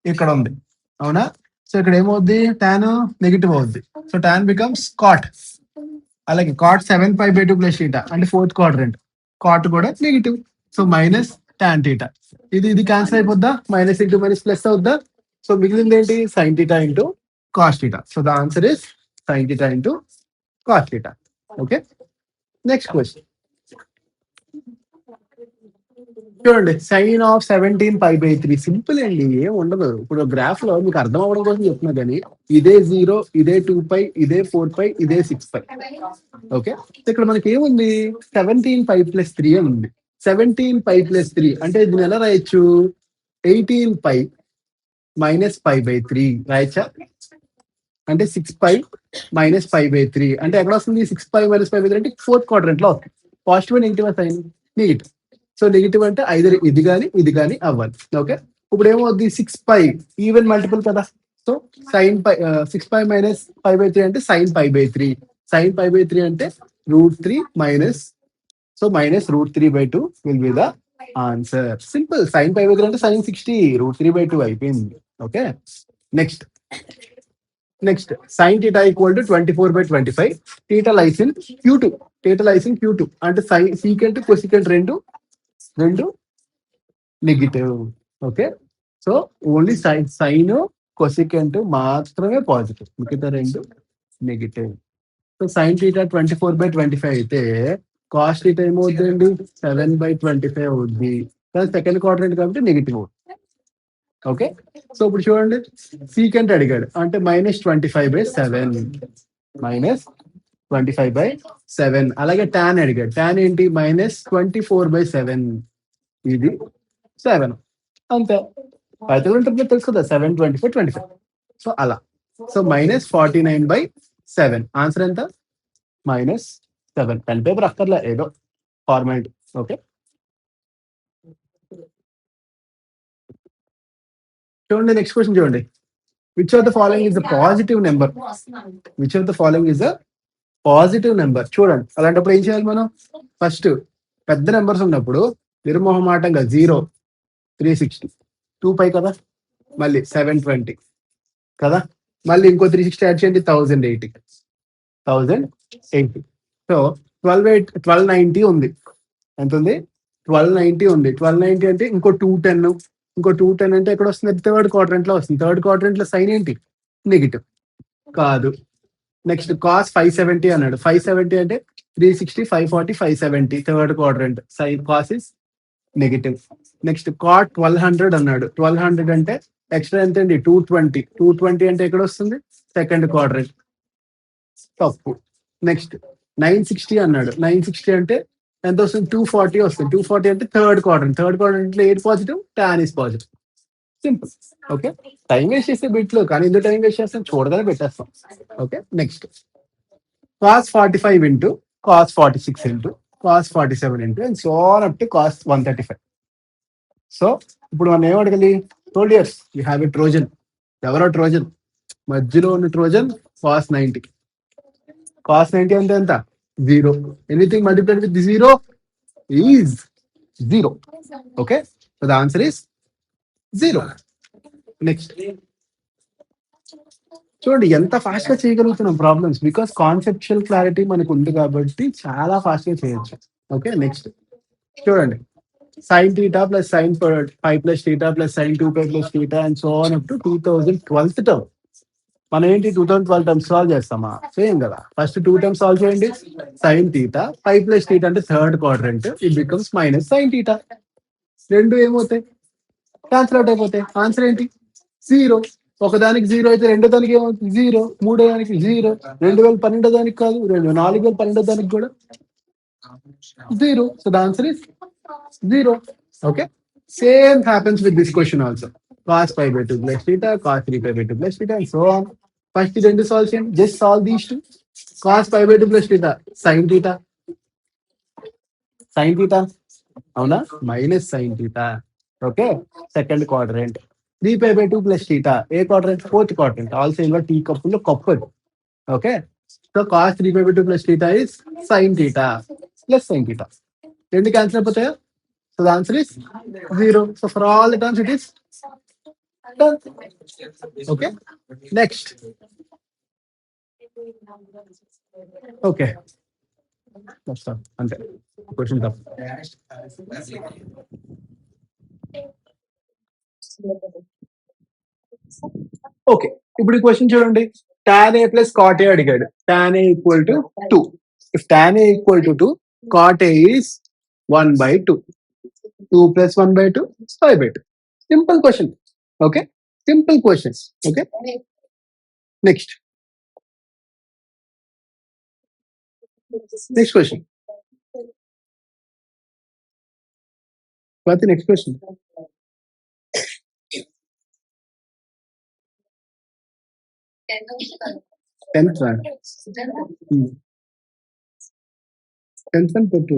ఇక్కడ ఉంది, అవునా? సో ఇక్కడ ఏమవుద్ది? టాన్ నెగిటివ్ అవుద్ది. So tan becomes cot. అలాగే కాట్ 7π/2 ప్లస్ థీటా అంటే ఫోర్త్ క్వాడ్రంట్, కాట్ కూడా negative. So minus tan theta. ఇది క్యాన్సిల్ అయిపోద్దా? మైనస్ ఇంటూ మైనస్ ప్లస్ అవుద్దా? సో మిగిలింది ఏంటి? Sine theta into cos theta. So the answer is sine theta into cos theta. Okay, next question చూడండి. Sine of 17π/3. Simple అండి, ఏం ఉండదు. ఇప్పుడు గ్రాఫ్ లో మీకు అర్థం అవ్వడం కోసం చెప్తున్నా కానీ ఇదే 0, ఇదే 2π, ఇదే 4π, ఇదే 6π. ఓకే, ఇక్కడ మనకి ఏముంది? 17π+3 అని ఉంది. 17π+3 అంటే దీన్ని ఎలా రాయొచ్చు? 18π - π/3 రాయచ్చా? అంటే 6π - π/3 అంటే ఎక్కడ వస్తుంది? 6π - π/3 అంటే ఫోర్త్ క్వాడ్రంట్ లో వస్తుంది. Positive negative sine negative. So negative అంటే ఐదర్ ఇది కానీ అవ్వాలి. ఓకే, ఇప్పుడు ఏమవుద్ది? 6π ఈవెన్ మల్టిపుల్ కదా. సో సైన్ 6π - π/3 అంటే సైన్ π/3. సైన్ π/3 అంటే √3 minus, so -√3/2 will be the answer simple. Sine pi దగ్గర అంటే సైన్ 60 √3/2 అయిపోయింది. Okay, next next sine theta equal to 24/25. Theta lies in Q2. Theta lies in Q2 అంటే sine secant cosecant రెండు రెండు negative. Okay, so only sine cosecant మాత్రమే positive, మిగతా రెండు negative. So sine theta 24/25 అయితే కాస్ టీటా ఏమవుతుందండి 7/25 అవుద్ది. కానీ సెకండ్ క్వాడ్రంట్ కాబట్టి నెగిటివ్ అవుతుంది. ఓకే, సో ఇప్పుడు చూడండి సీకెంట్ అడిగాడు అంటే -25/7 -25/7. అలాగే టాన్ అడిగాడు, టాన్ ఏంటి -24/7. ఇది 7 అంతే. పైథాగోరస్ ట్రిప్లెట్ తెలుసు కదా 7 24 25. సో అలా, సో -49/7 ఆన్సర్ ఎంత -7. పెన్ పేపర్ అక్కర్లే, ఏదో ఫార్మాలిటీ. ఓకే, చూడండి నెక్స్ట్ క్వశ్చన్ చూడండి. Which of the following is the positive number? Which of the following is the positive number? చూడండి అలాంటప్పుడు ఏం చేయాలి మనం? ఫస్ట్ పెద్ద నెంబర్స్ ఉన్నప్పుడు నిర్మోహమాటంగా 0 360 2π కదా, మళ్ళీ 720 కదా, మళ్ళీ ఇంకో 360 యాడ్ చేయండి 1080. సో 1290 ఉంది. ఎంత ఉంది? 1290 ఉంది. 1290 అంటే ఇంకో 210 అంటే ఎక్కడ వస్తుంది? థర్డ్ క్వాడ్రంట్ లో వస్తుంది. థర్డ్ క్వాడ్రంట్ లో సైన్ ఏంటి? నెగిటివ్ కాదు. నెక్స్ట్ కాస్ 570 అన్నాడు. 570 అంటే 360 540 570 third quadrant, sine cos is negative. Next cot 1200 అన్నాడు. 1200 అంటే ఎక్స్ట్రా ఎంత అండి? 220 అంటే ఎక్కడ వస్తుంది? సెకండ్ క్వాడ్రంట్, తప్పు. నెక్స్ట్ 960 అన్నాడు. 960 అంటే ఎంత వస్తుంది? 240 వస్తుంది. 240 అంటే థర్డ్ క్వాడ్రంట్. థర్డ్ క్వాడ్రంట్ లో ఏది positive? Tan is positive. Simple. Okay, time waste చేసే బిట్లు, కానీ ఎందుకు టైం వేస్ట్ చేస్తాం? చూడగానే పెట్టేస్తాం. Okay, next cos 45 into cos 46 into cos 47 into and so on up to cos 135. So ఇప్పుడు మనం ఏం అడగాలి? Told years you have a Trojan. ఎవరో ట్రోజన్? మధ్యలో ఉన్న ట్రోజన్ cos 90. cos 90 అంటే ఎంత? 0. Anything multiplied with 0 is 0. Okay, so the answer is 0. Next చూడండి ఎంత ఫాస్ట్ గా చేయగలుగుతున్నాం ప్రాబ్లమ్స్, బికాస్ కాన్సెప్చువల్ క్లారిటీ మనకు ఉంది కాబట్టి చాలా ఫాస్ట్ గా చేయొచ్చు. ఓకే, నెక్స్ట్ చూడండి sine theta plus sine 5 plus theta plus sine 2π plus theta and so on up to 2012 term. మనం ఏంటి 2012 టర్మ్స్ సాల్వ్ చేస్తామా? సేమ్ కదా. ఫస్ట్ 2 టర్మ్స్ సాల్వ్ చేయండి. సైన్ థీటా 5 ప్లస్ థీటా అంటే third quadrant, it becomes minus sine theta. రెండు ఏమవుతాయి? Cancel out అయిపోతాయి. Answer ఏంటి? 0. ఒకదానికి 0 అయితే రెండో దానికి ఏమవుతుంది? 0. మూడో దానికి 0. 2012 దానికి కాదు, 4012 దానికి కూడా 0. So the answer is 0. Okay, same happens with this question also. cos 5/2 plus theta, cos 3π/2 plus theta and so on. First రెండు సాల్వ్ చేయండి. Just solve these two. cos 5/2 plus theta sin theta, అవునా? Minus sine theta. Okay, second quadrant. 3π/2 plus theta ఏ quadrant? Fourth quadrant. Also ఇలా tea కప్పులో cup. Okay, so cos 3π/2 plus theta is sine theta plus sine theta. రెండు cancel అయిపోతాయా? So the answer is 0. So for all the terms it is done. Okay, next. Okay, అంతే. Question తప్పు. Okay, ఇప్పుడు ఈ question చూడండి. tan a plus cot a అడిగాడు. tan a equal to 2. If tan a equal to 2, cot a is 1/2. 2 plus 1/2 5/2. Simple question. Okay, simple questions. Okay, next question. Next question. 10th one. 10th one పెట్టు.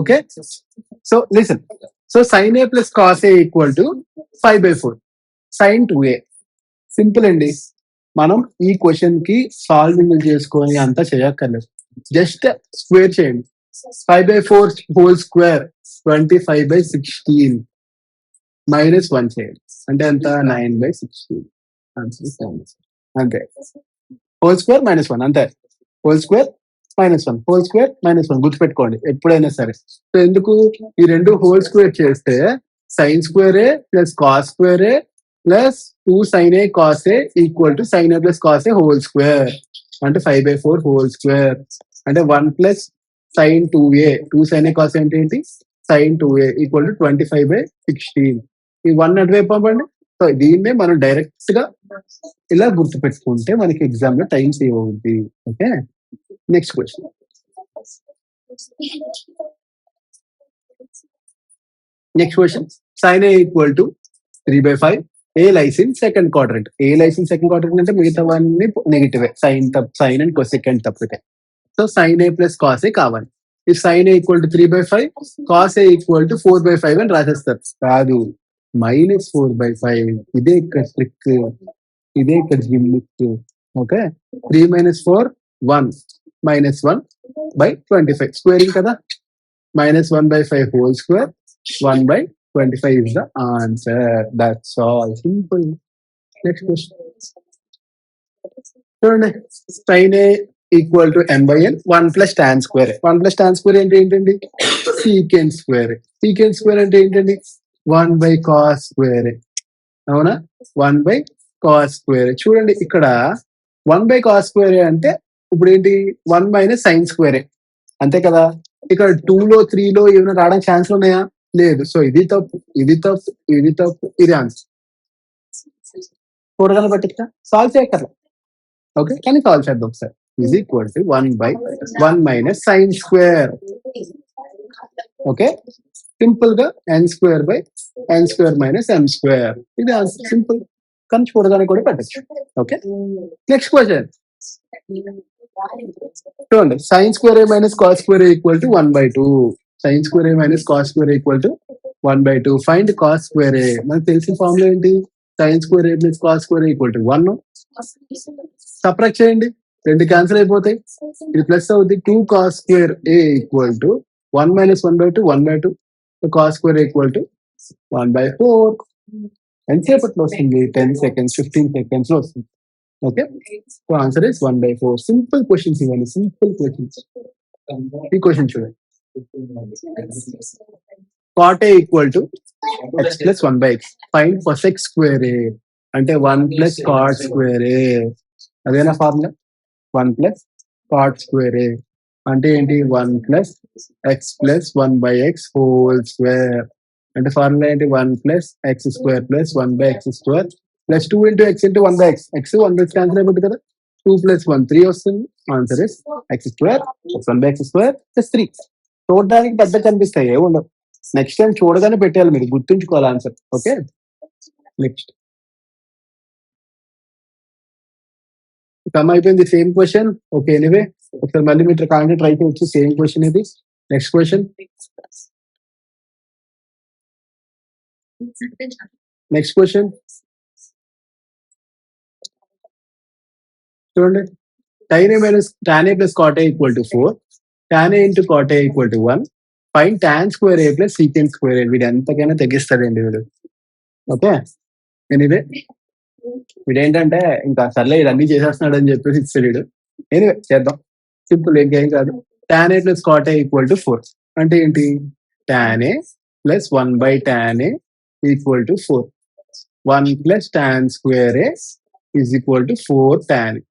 Okay, so listen. So sin a plus cos a equal to 5/4 sin 2a. Simple అండి. మనం ఈ question కి solving చేసుకొని అంతా చేయక్కర్లేదు. Just square చేయండి. 5/4 whole square 25/16 -1 చేయండి. అంటే ఎంత 9/16 ఆన్సర్ is 9. అంతే. హోల్ స్క్వేర్ -1 అంతే. హోల్ స్క్వేర్ -1 హోల్ స్క్వేర్ -1 గుర్తుపెట్టుకోండి ఎప్పుడైనా సరే. సో ఎందుకు ఈ రెండు హోల్ స్క్వేర్ చేస్తే సైన్ స్క్వేరే ప్లస్ కాస్ స్క్వేరే plus 2 sin a cos a equal to sin a plus cos a whole square అంటే 5/4 హోల్ స్క్వేర్ అంటే 1 plus sin 2a 2 sin a cos a అంటే ఏంటి sin 2a ఈక్వల్ టు 25/16 ఈ 1 అటువైపు పంపండి. సో దీన్నే మనం డైరెక్ట్ గా ఇలా గుర్తుపెట్టుకుంటే మనకి ఎగ్జామ్ లో టైం సేవ్ అవుతుంది. Okay next question. Next question sin a equal to 3/5 A lies in second quadrant. A lies in second quadrant అంటే మిగతావన్నీ నెగిటివ్ సైన్ అండ్ కొసెకండ్ తప్పితే. So sin a plus cos a కావాలి. ఈ sin a equal to 3/5 cos a equal to 4/5 అని రాసేస్తారు. కాదు -4/5 ఇదే ఇక్కడ trick, ఇదే ఇక్కడ గిమ్మిక్. ఓకే 3 - 4 1 -1/25 స్క్వేరింగ్ కదా -1/5 whole square 1/25 is the answer. That's all. Simple. Next question. చూడండి sin a equal to n/n 1 plus tan square. 1 plus tan square అంటే ఏంటండి సీకెండ్ స్క్వేర్. సీకెండ్ స్క్వేర్ అంటే ఏంటండి 1/cos స్క్వేర్. అవునా 1/cos square. చూడండి ఇక్కడ 1/cos square అంటే ఇప్పుడు ఏంటి 1 - sin స్క్వేర్ అంతే కదా. ఇక్కడ 2లో 3లో ఏమైనా రావడానికి ఛాన్స్ ఉన్నాయా లేదు. సో ఇది తప్పు ఇది తప్పు ఇది తప్పు ఇది ఆన్సర్. చూడగానే పట్టించా సాల్వ్ చేయక్కర్లా. ఓకే కానీ సాల్వ్ చేద్దాం ఒకసారి. Is equal to 1/1 - sin square. Okay simple గా n² / n² - m². ఇది ఆన్సర్ సింపుల్ కానీ చూడగానే కూడా పెట్టచ్చు. ఓకే నెక్స్ట్ క్వశ్చన్ చూడండి sin square a - cos square a equal to 1/2. sin square a - cos square a equal to 1/2. Find cos square a. మనకు తెలిసిన formula ఏంటి sin square a + cos square a equal to 1. Subtract చేయండి 2 cancel అయిపోతాయి. ఇది plus అవుతుంది 2 cos square a equal to 1 - 1/2 1/2. cos square equal to 1/4. ఎంతసేపట్లో వస్తుంది 10 seconds 15 seconds లో వస్తుంది. Okay so answer is 1/4. Simple questions ఇవ్వండి సింపుల్ క్వశ్చన్స్. ఈ క్వశ్చన్ చూడండి cot a equal to x + 1/x. Find cosec square a అంటే 1 + cot square a. అదేనా formula 1 + cot square a అంటే ఏంటి 1 + x + 1/x హోల్ స్క్వేర్. అంటే ఫార్ములా ఏంటి 1 + x² + 1/x² + 2 × x × 1/x. x 1 cancel అయిపోతుంది కదా 2 + 1 3 వస్తుంది. Answer is x² + 1/x² + 3. చూడడానికి పెద్ద కనిపిస్తాయి ఏ ఉండవు. నెక్స్ట్ టైం చూడగానే పెట్టాలి మీరు గుర్తుంచుకోవాలి ఆన్సర్. ఓకే నెక్స్ట్ కమ్ అయిపోయింది సేమ్ క్వశ్చన్. ఓకే ఎనీవే ఒకసారి మళ్ళీ మీరు కాంటే ట్రై చేయొచ్చు సేమ్ క్వశ్చన్ ఇది. నెక్స్ట్ క్వశ్చన్ నెక్స్ట్ క్వశ్చన్ చూడండి tan a + cot a equal to 4. tan a × cot a equal to 1. Find tan square a + secant square a. వీడు ఎంతకైనా తగ్గిస్తాడండి వీడు. ఓకే ఎనీవే వీడేంటంటే ఇంకా సర్లే ఇదన్నీ చేసేస్తున్నాడు అని చెప్పేసి ఇస్తాడు వీడు. ఎనీవే చేద్దాం సింపుల్ ఇంకేం కాదు. tan a + cot a equal to 4 అంటే ఏంటి tan a + 1/tan a equal to 4. 1 + tan square a is equal to 4 tan a.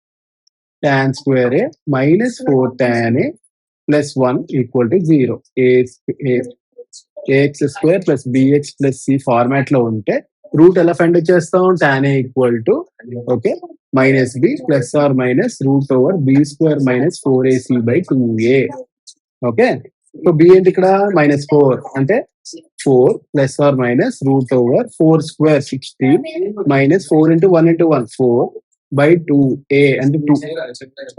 tan square a - 4 tan a + 1 equal to 0. ax² + bx + c format లో ఉంటే route ఎలా find చేస్తాం tan a equal to okay -b ± √b² - 4ac/2a. Okay so b ఏంటి ఇక్కడ -4 అంటే 4 ± √4² 16 -4 × 1 × 1 4/2a అంటే 2.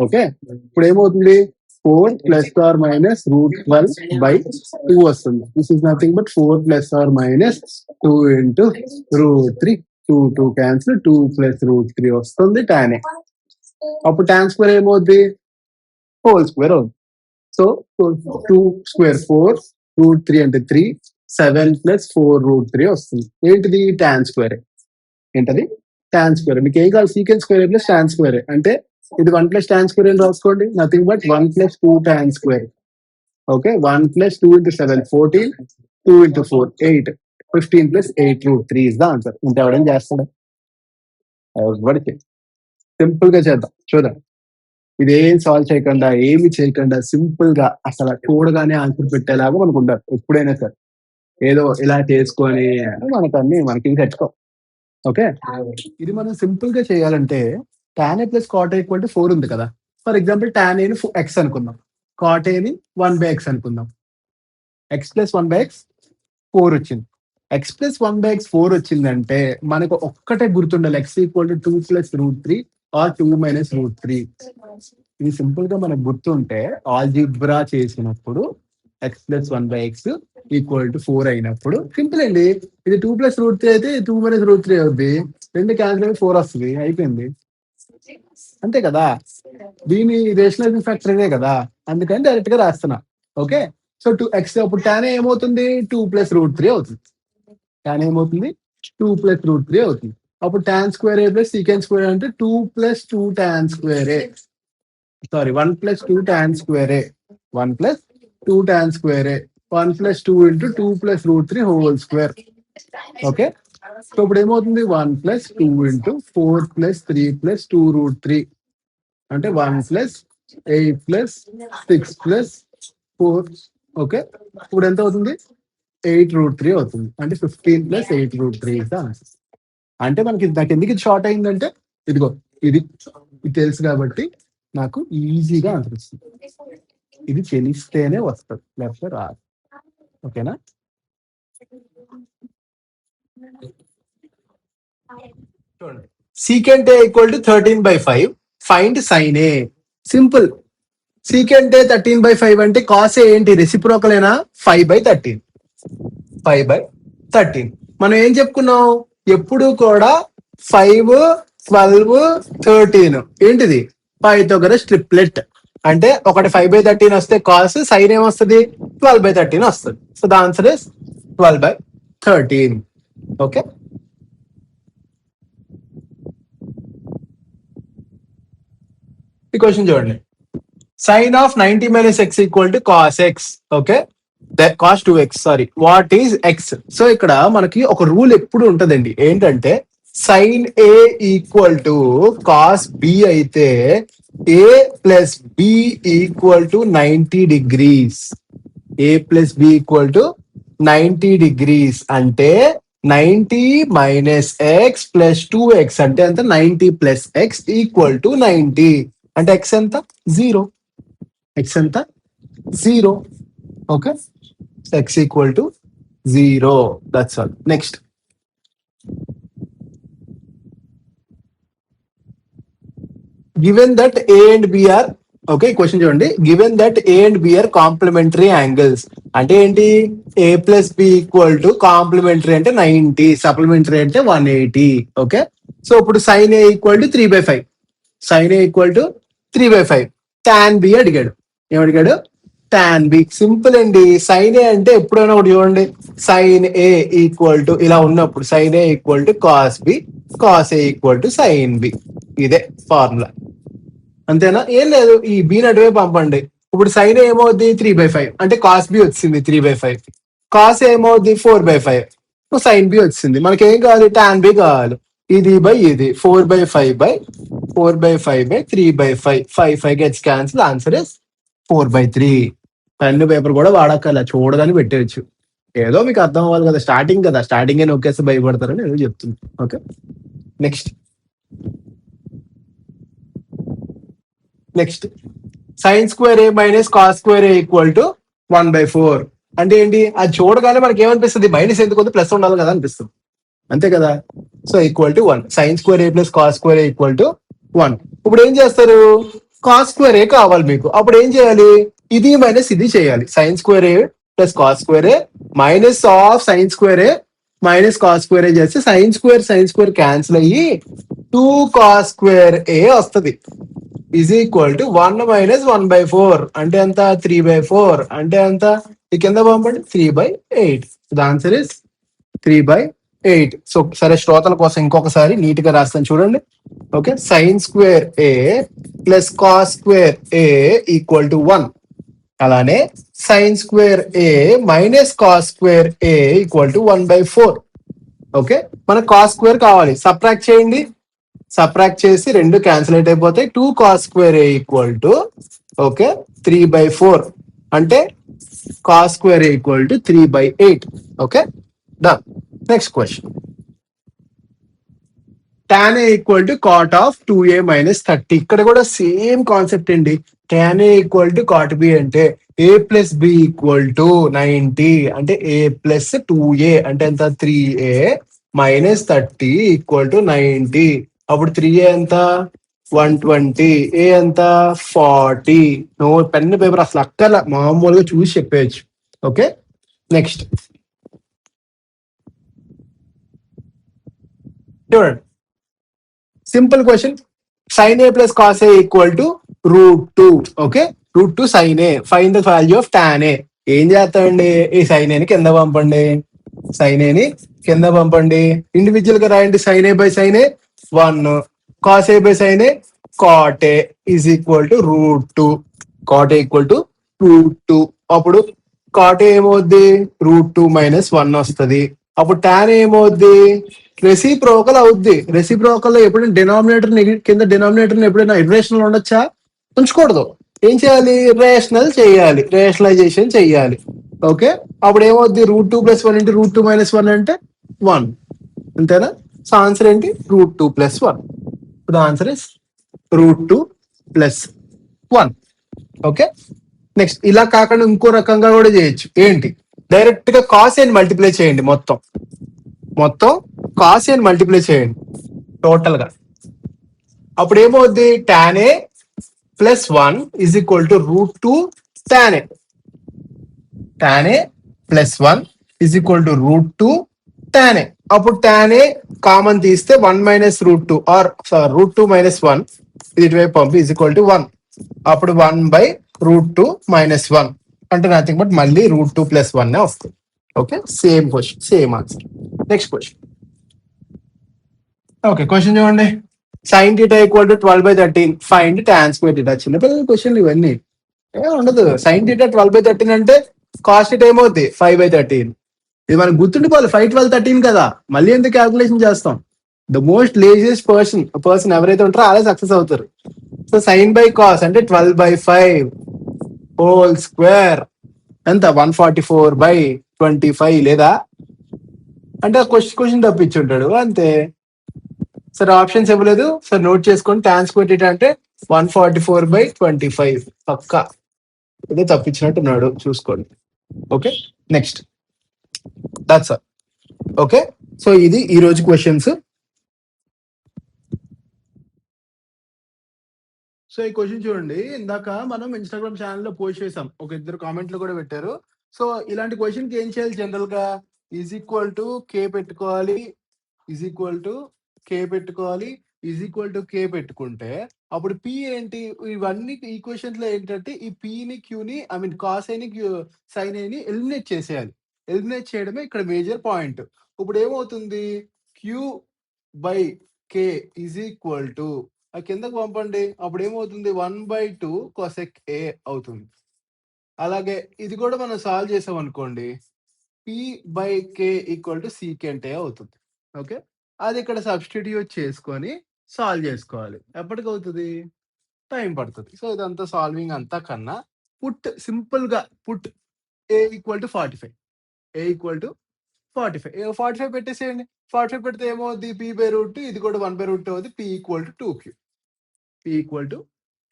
Okay ఇప్పుడు ఏమవుతుంది 4 ± √12/2 వస్తుంది. This is nothing but 4 ± 2 × √3. 2 cancel 2 + √3 వస్తుంది tan a. అప్పుడు tan స్క్వేర్ ఏమవుద్ది హోల్ స్క్వేర్ అవుతుంది. సో 2 స్క్వేర్ 4, √3 అంటే 3, 7 + 4√3 వస్తుంది. ఏంటిది? Tan square. ఏంటది? Tan square. మీకు ఏం కావాలి? Secant square plus tan square. అంటే ఇది 1 + టాన్ స్క్వేర్ అని రాసుకోండి. Nothing but 1 + 2 tan square. Okay, 1 + 2 × 7 14, 2 × 4 8, 15 + 8√3 is the answer. ఇంత ఎవడైనా చేస్తాడా? ఎవరికి సింపుల్ గా చేద్దాం, చూద్దాం. ఇదేం సాల్వ్ చేయకుండా, ఏమి చేయకుండా, సింపుల్ గా అసలు చూడగానే ఆన్సర్ పెట్టేలాగా మనకు ఉండాలి ఎప్పుడైనా సరే. ఏదో ఇలా చేసుకొని మనకన్నీ మనకి తెచ్చుకో. ఓకే, ఇది మనం సింపుల్ గా చేయాలంటే tan a + cot a = 4 ఉంది కదా. ఫర్ ఎగ్జాంపుల్ tan a ని x అనుకుందాం, cot a ని 1/x అనుకుందాం. x + 1/x 4 వచ్చింది. x + 1/x 4 వచ్చిందంటే మనకు ఒక్కటే గుర్తుండాలి, x = 2 + √3 or 2 - √3. ఇది సింపుల్ గా మనకు గుర్తుంటే ఆల్జీబ్రా చేసినప్పుడు x + 1/x = 4 అయినప్పుడు సింపుల్ అండి. ఇది 2 + √3 అయితే 2 - √3 అవుద్ది. 2 క్యాన్సిల్ అయితే 4 వస్తుంది, అయిపోయింది. అంతే కదా. దీని రేషనలైజింగ్ ఫ్యాక్టర్ ఇదే కదా, అందుకని డైరెక్ట్ గా రాస్తున్నా. ఓకే, సో 2x అప్పుడు tan ఏమవుతుంది? 2 + √3 అవుతుంది. tan ఏమవుతుంది? 2 + √3 అవుతుంది. అప్పుడు tan square a + secant square అంటే 2 + 2 tan square a. Sorry, 1 + 2 tan square a. 1 + 2 tan square a. 1 + 2 × 2 + √3 whole square. Okay, so ఇప్పుడు ఏమవుతుంది? 1 + 2 × 4 + 3 + 2√3 అంటే 1 + 8 + 6 + 4. ఓకే, ఇప్పుడు ఎంత అవుతుంది? 8√3 అవుతుంది. అంటే 15 + 8√3 ఇస్ ద ఆన్సర్. అంటే మనకి నాకు ఎందుకు ఇది షార్ట్ అయిందంటే ఇదిగో ఇది తెలుసు కాబట్టి నాకు ఈజీగా ఆన్సర్ వస్తుంది. ఇది తెలిస్తేనే వస్తుంది, లేకపోతే రాదు. ఓకేనా? చూడండి, secant a = 13/5, find sine a. Simple. Secant a 13/5 అంటే కాస్ a ఏంటి? రెసిప్రోకల్ ఏనా? 5/13. 5/13. మనం ఏం చెప్పుకున్నాం? ఎప్పుడు కూడా 5, 12, 13 ఏంటిది? Pythagoras triplet. అంటే ఒకటి 5/13 వస్తే కాస్, సైన్ ఏమొస్తుంది? 12/13 వస్తుంది. So the answer is 12/13. Okay, ఈ క్వశ్చన్ చూడండి. Sine of 90 - x = cos x. Okay, cos 2x. Sorry, what is x? So ఇక్కడ మనకి ఒక రూల్ ఎప్పుడు ఉంటదండి, ఏంటంటే సైన్ a = cos b అయితే a + b = 90 degrees. a + b = 90 degrees అంటే 90 - x + 2x అంటే ఎంత? 90 + x = 90. అంటే x ఎంత? 0. x ఎంత? 0. Okay, x = 0. That's all. Next, given that a and b are, okay question చూడండి. Given that a and b are complementary angles అంటే ఏంటి? a + b = complementary అంటే 90, సప్లిమెంటరీ అంటే 180. ఓకే, సో ఇప్పుడు sine a = 3/5. Sine a = 3/5. tan b అడిగాడు. ఏమడిగాడు? tan b. Simple అండి. Sine A అంటే ఎప్పుడైనా ఒకటి చూడండి, సైన్ a = ఇలా ఉన్నప్పుడు sine a = cos b, cos a = sin b. ఇదే ఫార్ములా. అంతేనా? ఏం లేదు, ఈ b నటువే పంపండి. ఇప్పుడు సైన్ ఏమవుద్ది? 3/5 అంటే కాస్ బి వచ్చింది 3/5. కాస్ ఏమవుద్ది? 4/5. సైన్ బి వచ్చింది. మనకి ఏం కావాలి? tan బి కావాలి. ఇది బై ఇది 4/5/3/5. 5 gets cancel. Answer is 4/3. Pen paper కూడా వాడక్కర్లా, చూడదని పెట్టేయచ్చు. ఏదో మీకు అర్థం అవ్వాలి కదా, స్టార్టింగ్ కదా, స్టార్టింగ్ అని ఒకేసి భయపడతారని ఏదో చెప్తుంది. Okay, next sine square a - cos square a = 1/4. అంటే ఏంటి? అది చూడగానే మనకి ఏమనిపిస్తుంది? మైనస్ ఎందుకు ఉంది, ప్లస్ ఉండాలి కదా అనిపిస్తుంది. అంతే కదా. So =1. Sine square a + cos square a = 1. ఇప్పుడు ఏం చేస్తారు? cos స్క్వేర్ a కావాలి మీకు. అప్పుడు ఏం చేయాలి? ఇది మైనస్ ఇది చేయాలి. Sine square a + cos square a minus of sine square a - cos square a చేస్తే సైన్ స్క్వేర్ క్యాన్సిల్ అయ్యి 2 cos స్క్వేర్ a వస్తుంది. ఈజ్ ఈక్వల్ టు 1 మైనస్ 1/4 అంటే ఎంత 3/4 అంటే ఎంత ఈ కింద పంపండి 3/8. The answer is 3/8. సో సరే శ్రోతల కోసం ఇంకొకసారి నీట్ గా రాస్తాను చూడండి. Okay, sine square A plus cos square A equal to 1. అలానే sine square A minus cos square A equal to 1/4. Okay, మనకు కాస్ స్క్వేర్ కావాలి, సబ్ట్రాక్ట్ చేయండి. సబ్ట్రాక్ట్ చేసి రెండు క్యాన్సిలేట్ అయిపోతాయి. 2 cos square A equal to okay 3/4 అంటే cos square A equal to 3/8. Okay done. Next question. tan a equal to cot of 2a minus 30. ఇక్కడ కూడా సేమ్ కాన్సెప్ట్ అండి. tan a equal to cot B అంటే a plus B equal to 90 అంటే a plus 2a అంటే ఎంత 3a minus 30 equal to 90. అప్పుడు 3a ఎంత 120, a ఎంత 40. నో పెన్ పేపర్ అసలు అక్కర్లా, మామూలుగా చూసి చెప్పేయచ్చు. ఓకే నెక్స్ట్ చూడండి, simple question. sin a plus cos a equal to √2. Okay, √2 sin a. Find the value of tan a. ఏం చేస్తామండి, ఈ sin a ని కింద పంపండి. sin a ని కింద పంపండి. ఇండివిజువల్ గా రాయండి. sin a by sin a 1, cos a by sin a cot a is equal to √2. cot a equal to √2. అప్పుడు cot a ఏమవుద్ది √2 మైనస్ 1 వస్తుంది. అప్పుడు tan a ఏమవుద్ది రెసిప్రోకల్ అవుద్ది. రెసిప్రోకల్ లో ఎప్పుడైనా డినామినేటర్ కింద డినామినేటర్ ఎప్పుడైనా ఇర్రేషనల్ ఉండొచ్చా, ఉంచకూడదు. ఏం చేయాలి, రేషనల్ చేయాలి, రేషనలైజేషన్ చేయాలి. ఓకే, అప్పుడు ఏమవుద్ది √2 ప్లస్ 1 ఇంటూ √2 మైనస్ 1 అంటే 1. అంతేనా? సో ఆన్సర్ ఏంటి √2 ప్లస్ 1. ఇప్పుడు answer is √2 plus 1. Okay next, ఇలా కాకుండా ఇంకో రకంగా కూడా చేయొచ్చు. ఏంటి, డైరెక్ట్ గా కాస్ అని మల్టిప్లై చేయండి. మొత్తం కాస్ అని మల్టిప్లై చేయండి టోటల్ గా. అప్పుడు ఏమవుద్ది tan a plus 1 is equal to √2 tan a. tan a plus 1 is equal to √2 tan a. అప్పుడు tan a కామన్ తీస్తే 1 మైనస్ √2 ఆర్ √2 మైనస్ 1 ఇటువైపు పంపి ఈజ్ ఈక్వల్ టు 1. అప్పుడు 1/√2 మైనస్ 1 అంటే నథింగ్ బట్ మళ్ళీ √2 ప్లస్ 1 వస్తుంది. Okay, same question, same answer. Next question. Okay, question చూడండి. sin θ equal to 12/13. Find tan square θ. చిన్నపిల్లల క్వశ్చన్లు ఇవన్నీ ఏ ఉండదు. sin θ 12/13 అంటే కాస్ θ ఏమవుద్ది 5/13. ఇది మనకు గుర్తుండిపోవాలి, 5 12 13 కదా, మళ్ళీ ఎందుకు క్యాల్కులేషన్ చేస్తాం. ద మోస్ట్ లేజియస్ట్ పర్సన్ ఎవరైతే ఉంటారో అలా సక్సెస్ అవుతారు. సో సైన్ బై కాస్ అంటే 12/5 హోల్ స్క్వేర్ ఎంత 144/25 లేదా అంటే క్వశ్చన్ తప్పించుంటాడు అంతే. సార్ ఆప్షన్స్ ఇవ్వలేదు సార్, నోట్ చేసుకోండి. tan స్క్వేర్ θ అంటే 144/25 పక్కా. ఇదే తప్పించినట్టున్నాడు, చూసుకోండి. Okay next, that's all. Okay, so ఇది ఈ రోజు క్వశ్చన్స్. సో ఈ క్వశ్చన్ చూడండి, ఇందాక మనం ఇన్స్టాగ్రామ్ ఛానల్లో పోస్ట్ చేసాం, ఒక ఇద్దరు కామెంట్లు కూడా పెట్టారు. సో ఇలాంటి క్వశ్చన్ కి ఏం చేయాలి, జనరల్ గా ఈజ్ ఈక్వల్ టు కే పెట్టుకోవాలి, ఈజ్ ఈక్వల్ టు కే పెట్టుకోవాలి, ఈజ్ ఈక్వల్ టు కే పెట్టుకుంటే అప్పుడు పి ఏంటి, ఇవన్నీ ఈక్వేషన్స్ లో ఏంటంటే ఈ పిని క్యూని ఐ మీన్ కాస్ అయిని సైన్ అయిని ఎలిమినేట్ చేసేయాలి. ఎలిమినేట్ చేయడమే ఇక్కడ మేజర్ పాయింట్. ఇప్పుడు ఏమవుతుంది Q by K is equal to కిందకు పంపండి. అప్పుడు ఏమవుతుంది 1/2 కొసెక్ ఏ అవుతుంది. అలాగే ఇది కూడా మనం సాల్వ్ చేసాం అనుకోండి, p/k ఈక్వల్ టు సీకెంట్ ఏ అవుతుంది. ఓకే, అది ఇక్కడ సబ్స్టిట్యూట్ చేసుకొని సాల్వ్ చేసుకోవాలి. ఎప్పటికి అవుతుంది, టైం పడుతుంది. సో ఇదంతా సాల్వింగ్ అంతా కన్నా సింపుల్ గా put a equal to 45. A equal to 45 పెట్టేసేయండి. 45 పెడితే ఏమవుద్ది p/√2, ఇది కూడా 1/√2 అవుతుంది. p equal to 2q. p equal to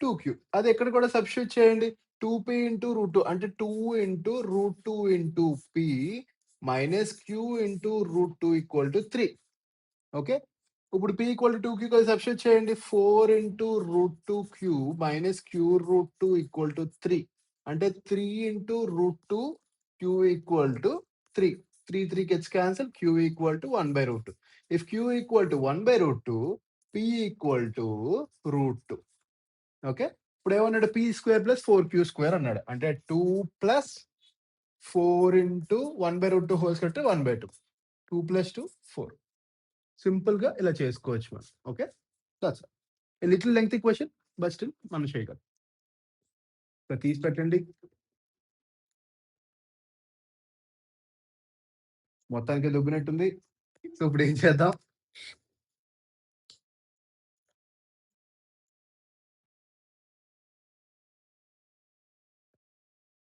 2q. అది ఎక్కడ కూడా సబ్స్టిట్యూట్ చేయండి. 2p ఇంటూ √2 అంటే 2 into √2 into p minus q into √2 equal to 3. Okay, ఇప్పుడు p ఈక్వల్ టు 2q కలిసి సబ్స్టిట్యూట్ చేయండి. 4 into √2q minus q√2 equal to 3 అంటే 3 into √2 q equal to 3. 3 gets cancel, q equal to 1/√2. If q equal to 1/√2, p equal to √2. Okay. ఇప్పుడు ఏమన్నాడు P square plus 4q² అన్నాడు. అంటే 2 plus 4 into 1/√2 whole square అంటే 1/2. 2 plus 2 4. సింపుల్‌గా ఇలా చేసుకోవచ్చు మనం. Okay. That's all. A little lengthy question but still మనం చేయగలం. సో తీసి పెట్టండి. మొత్తానికి దొబ్బినట్టుంది. సో ఇప్పుడు ఏం చేద్దాం?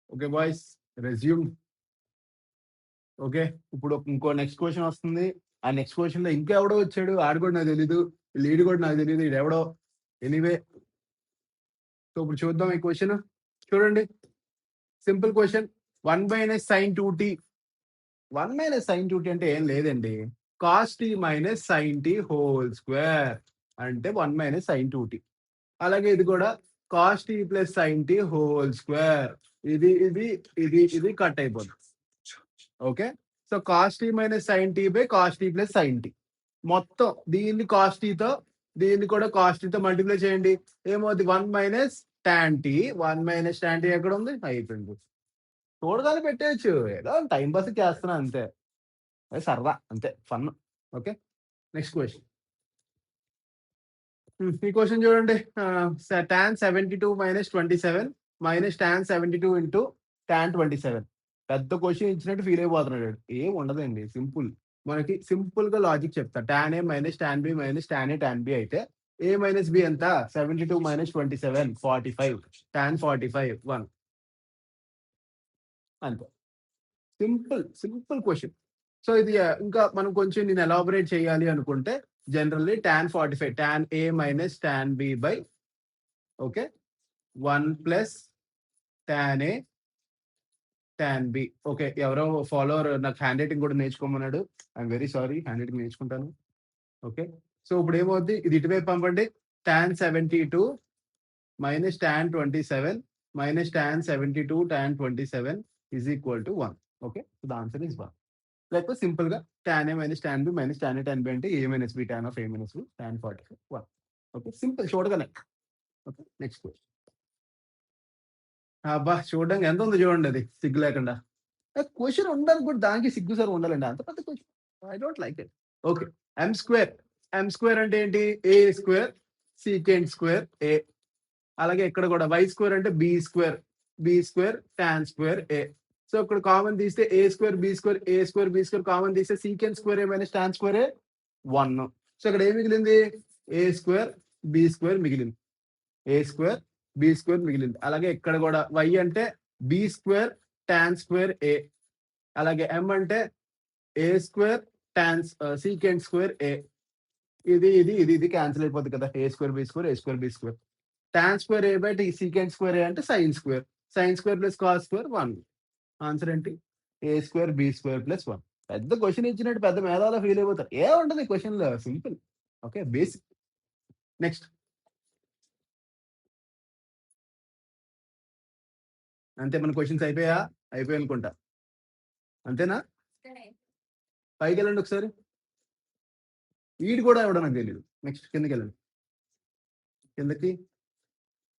Okay boys resume. ఓకే. ఇప్పుడు ఇంకో నెక్స్ట్ క్వెషన్ వస్తుంది. ఆ నెక్స్ట్ క్వెషన్‌లో ఇంకా ఎవడో వచ్చాడు. ఆడు కూడా నాకు తెలీదు. ఈడు కూడా నాకు తెలీదు. ఈడెవడో. ఎనీవే సో ఇప్పుడు చూద్దాం ఈ క్వెషన్. చూడండి. Simple question 1 - sin 2t. 1 - sin 2t అంటే ఏం లేదండి. cos t - sin t whole square అంటే 1 - sin 2t. అలాగే ఇది కూడా cos t plus sin t whole square. ఇది కట్ అయిపోతుంది. Okay. So cos t - sin t by cos t plus sin t. మొత్తం దీన్ని cos t తో దీన్ని కూడా cos t తో మల్టిప్లై చేయండి. ఏమవుద్ది 1 - tan t. 1 - tan t ఎక్కడ ఉంది? అయిపోయింది. చూడగానే పెట్టేయొచ్చు. ఏదో టైమ్ పాస్‌కి చేస్తున్నా అంతే. అది సరదా అంతే ఫన్. ఓకే. Next question. ఈ క్వెషన్ చూడండి. tan 72 - 27 tan 72 into tan 27. పెద్ద క్వెషన్ ఇచ్చినట్టు ఫీల్ అయిపోతున్నాడు ఈడు. ఏం ఉండదండి. సింపుల్. మనకి సింపుల్‌గా లాజిక్ చెప్తా. tan A - tan B - tan A tan B అయితే A - B ఎంత? 72 - 27 45. tan 45 1 అంతే. Simple question. సో ఇది ఇంకా మనం కొంచెం నేను ఎలాబొరేట్ చేయాలి అనుకుంటే generally tan 45 tan A - tan B by okay 1 plus tan A tan B. Okay. ఎవరో ఫాలోవర్ నాకు హ్యాండ్ రైటింగ్ కూడా నేర్చుకోమన్నాడు. I'm very sorry. Handwriting నేర్చుకుంటాను. ఓకే. సో ఇప్పుడు ఏమవుద్ది? ఇది ఇటువైపు పంపండి. tan 72 tan 27 tan 72 tan 27 is equal to 1. Okay. So the answer is 1. లేకపోతే సింపుల్‌గా tan A - tan B tan A tan B అంటే A - B tan of A - B tan 45 1. Okay. Simple చూడగానే. Okay. Next question. అబ్బా! చూడడానికి ఎంత ఉందో చూడండి అది సిగ్గు లేకుండా. క్వెషన్ ఉండడానికి కూడా దానికి సిగ్గు సరం ఉండాలండి. అంత పెద్ద question. I don't like it. Okay. M square. M square అంటే ఏంటి? A square secant square a. అలాగే ఇక్కడ కూడా వై స్క్వేర్ అంటే b square. B square tan square a. So ఇక్కడ కామన్ తీస్తే a square b square a square b square common తీస్తే secant square A minus tan square a 1. So ఇక్కడ ఏం మిగిలింది? ఏ స్క్వేర్ బి స్క్వేర్ మిగిలింది. ఏ square b square మిగిలింది. అలాగే ఇక్కడ కూడా వై అంటే b square tan square a. అలాగే ఎం అంటే a square tan secant square a. ఇది క్యాన్సిల్ అయిపోద్ది కదా. A square b square a square b square. Tan square a by secant square a అంటే sine square. Sine square plus cos square 1. Answer ఏంటి? A square b square plus 1. పెద్ద question ఇచ్చినట్టు పెద్ద మేధావిలా feel అయిపోతారు. ఏముంటది క్వెషన్‌లో సింపుల్. ఓకే. బేసిక్. నెక్స్ట్. అంతే మన క్వెషన్స్ అయిపోయాయా? అయిపోయాయనుకుంటా. అంతేనా? పైకెళ్ళండి ఒకసారి. ఈడు కూడా ఎవడో నాకు తెలీదు. నెక్స్ట్ కిందకెళ్ళండి. కిందకి